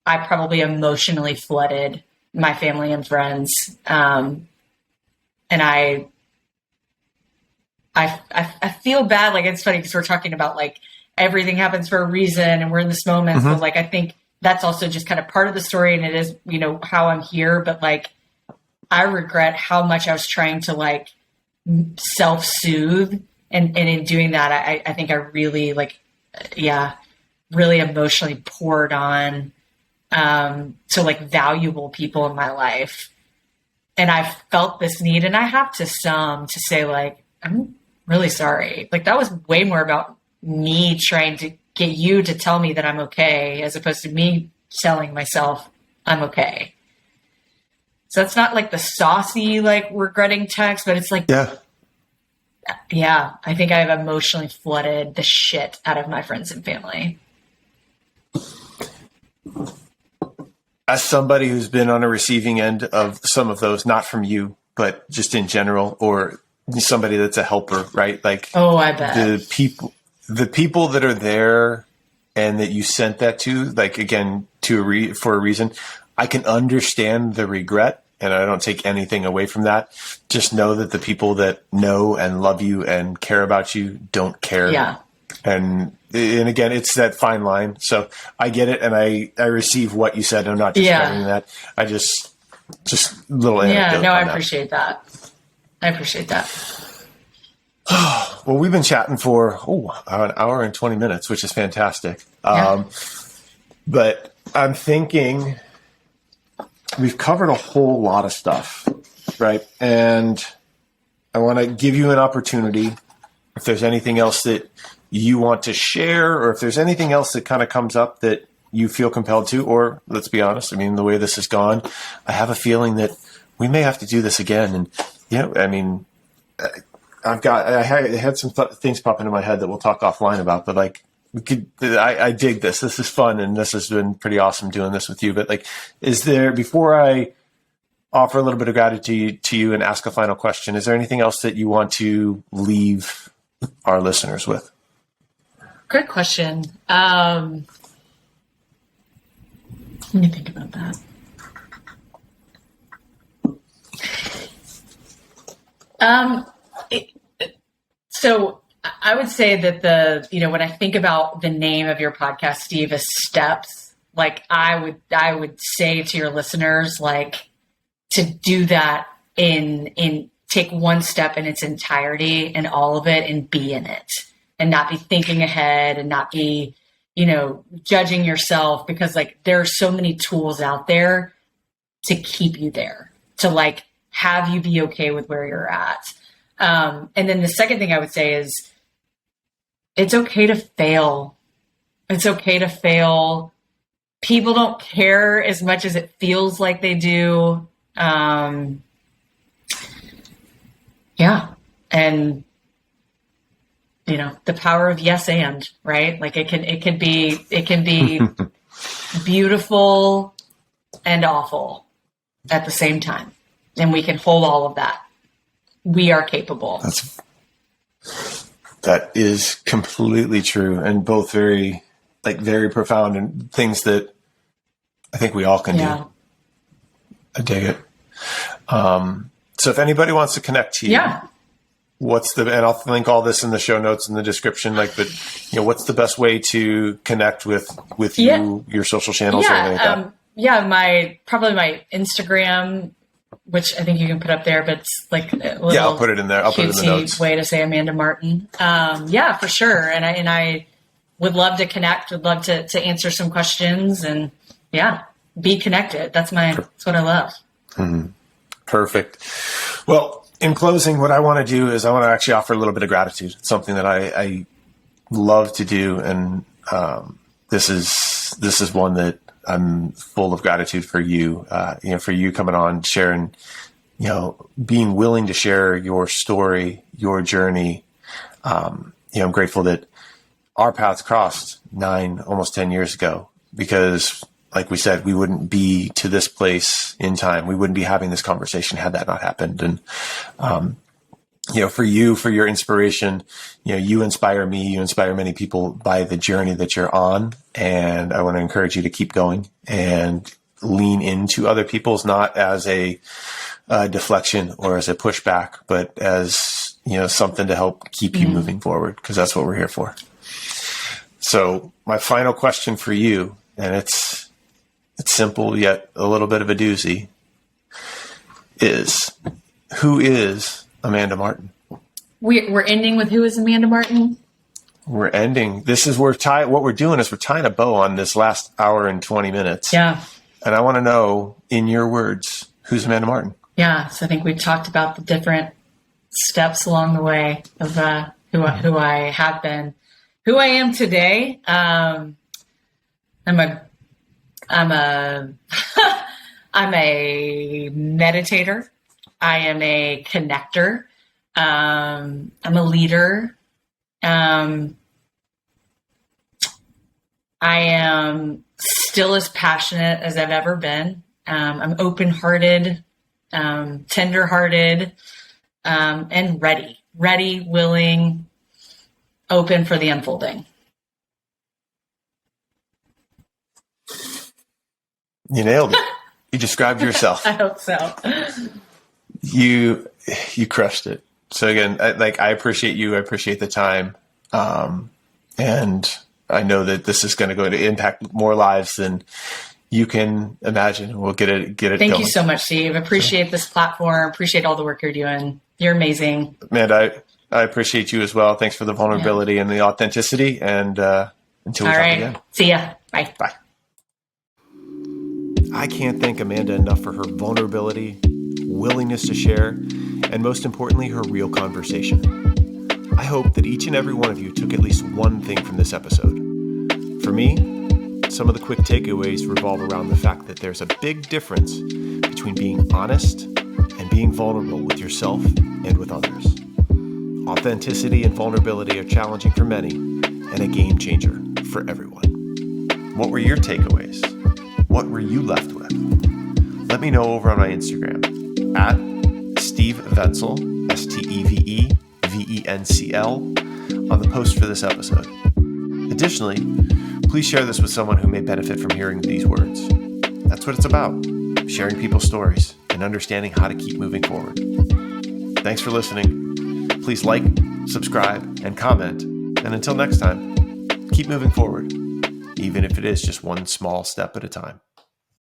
B: I probably emotionally flooded my family and friends. And I feel bad. Like, it's funny because we're talking about like everything happens for a reason and we're in this moment. So like, I think that's also just kind of part of the story, and it is, how I'm here. But like, I regret how much I was trying to like self-soothe. And in doing that, I think I really really emotionally poured on to like valuable people in my life. And I felt this need, and I have to say like, I'm really sorry. Like, that was way more about me trying to get you to tell me that I'm okay, as opposed to me telling myself I'm okay. So it's not like the saucy, like regretting text, but it's like, yeah, I think I've emotionally flooded the shit out of my friends and family.
A: As somebody who's been on a receiving end of some of those, not from you, but just in general, or somebody that's a helper, right? Like,
B: oh, I bet
A: the people that are there and that you sent that to, like, again, for a reason, I can understand the regret, and I don't take anything away from that. Just know that the people that know and love you and care about you don't care.
B: Yeah.
A: And again, it's that fine line. So I get it, and I receive what you said. I'm not discounting that. I just little anecdote.
B: Yeah, no, I appreciate that. I appreciate that.
A: Well, we've been chatting for an hour and 20 minutes, which is fantastic.
B: Yeah.
A: But I'm thinking we've covered a whole lot of stuff, right? And I want to give you an opportunity, if there's anything else that you want to share, or if there's anything else that kind of comes up that you feel compelled to, or let's be honest, I mean, the way this has gone, I have a feeling that we may have to do this again. And, I mean, I had some things pop into my head that we'll talk offline about, but like, I dig this. This is fun. And this has been pretty awesome doing this with you. But like, before I offer a little bit of gratitude to you and ask a final question, is there anything else that you want to leave our listeners with?
B: Great question. Let me think about that. So I would say that when I think about the name of your podcast, Steve, as Steps, like I would say to your listeners, like, to do that in take one step in its entirety and all of it and be in it, and not be thinking ahead and not be, judging yourself, because like there are so many tools out there to keep you there, to like have you be okay with where you're at. And then the second thing I would say is it's okay to fail. It's okay to fail. People don't care as much as it feels like they do. Yeah. And the power of yes and, right? Like it can be beautiful and awful at the same time. And we can hold all of that. We are capable.
A: That is completely true, and both very profound, and things that I think we all can do. I dig it. So if anybody wants to connect to you, and I'll link all this in the show notes in the description, what's the best way to connect with you, your social channels or anything like that? My Instagram, which I think you can put up there, but it's like I'll put it in there. I'll put it in the notes. Way to say Amanda Martin. For sure. And I would love to connect. Would love to answer some questions and be connected. That's what I love. Mm-hmm. Perfect. Well, in closing, what I want to do is I want to actually offer a little bit of gratitude. It's something that I love to do, and this is one that I'm full of gratitude for you. For you coming on, sharing, being willing to share your story, your journey. I'm grateful that our paths crossed 9, almost 10 years ago, because like we said, we wouldn't be to this place in time. We wouldn't be having this conversation had that not happened. And, for you, for your inspiration, you inspire me, you inspire many people by the journey that you're on. And I want to encourage you to keep going and lean into other people's, not as a deflection or as a pushback, but as, something to help keep you moving forward, because that's what we're here for. So my final question for you, and it's simple yet a little bit of a doozy, is who is Amanda Martin? We're ending with who is Amanda Martin? We're ending. This is what we're doing is we're tying a bow on this last hour and 20 minutes. Yeah. And I want to know, in your words, who's Amanda Martin? Yeah. So I think we've talked about the different steps along the way of who I have been, who I am today. I'm a
B: I'm a I'm a meditator. I am a connector. I'm a leader. I am still as passionate as I've ever been. I'm open-hearted, tender-hearted, and ready, willing, open for the unfolding.
A: You nailed it. You described yourself.
B: I hope so.
A: You crushed it. So again, I appreciate you. I appreciate the time. And I know that this is going to go to impact more lives than you can imagine. We'll get it
B: Thank
A: going.
B: you so much, Steve. Appreciate this platform. Appreciate all the work you're doing. You're amazing.
A: Man, I appreciate you as well. Thanks for the vulnerability and the authenticity. And until we talk again.
B: See ya. Bye.
A: Bye. I can't thank Amanda enough for her vulnerability, willingness to share, and most importantly, her real conversation. I hope that each and every one of you took at least one thing from this episode. For me, some of the quick takeaways revolve around the fact that there's a big difference between being honest and being vulnerable with yourself and with others. Authenticity and vulnerability are challenging for many and a game changer for everyone. What were your takeaways? What were you left with? Let me know over on my Instagram at Steve Venzel, SteveVencl, on the post for this episode. Additionally, please share this with someone who may benefit from hearing these words. That's what it's about, sharing people's stories and understanding how to keep moving forward. Thanks for listening. Please like, subscribe, and comment. And until next time, keep moving forward, even if it is just one small step at a time.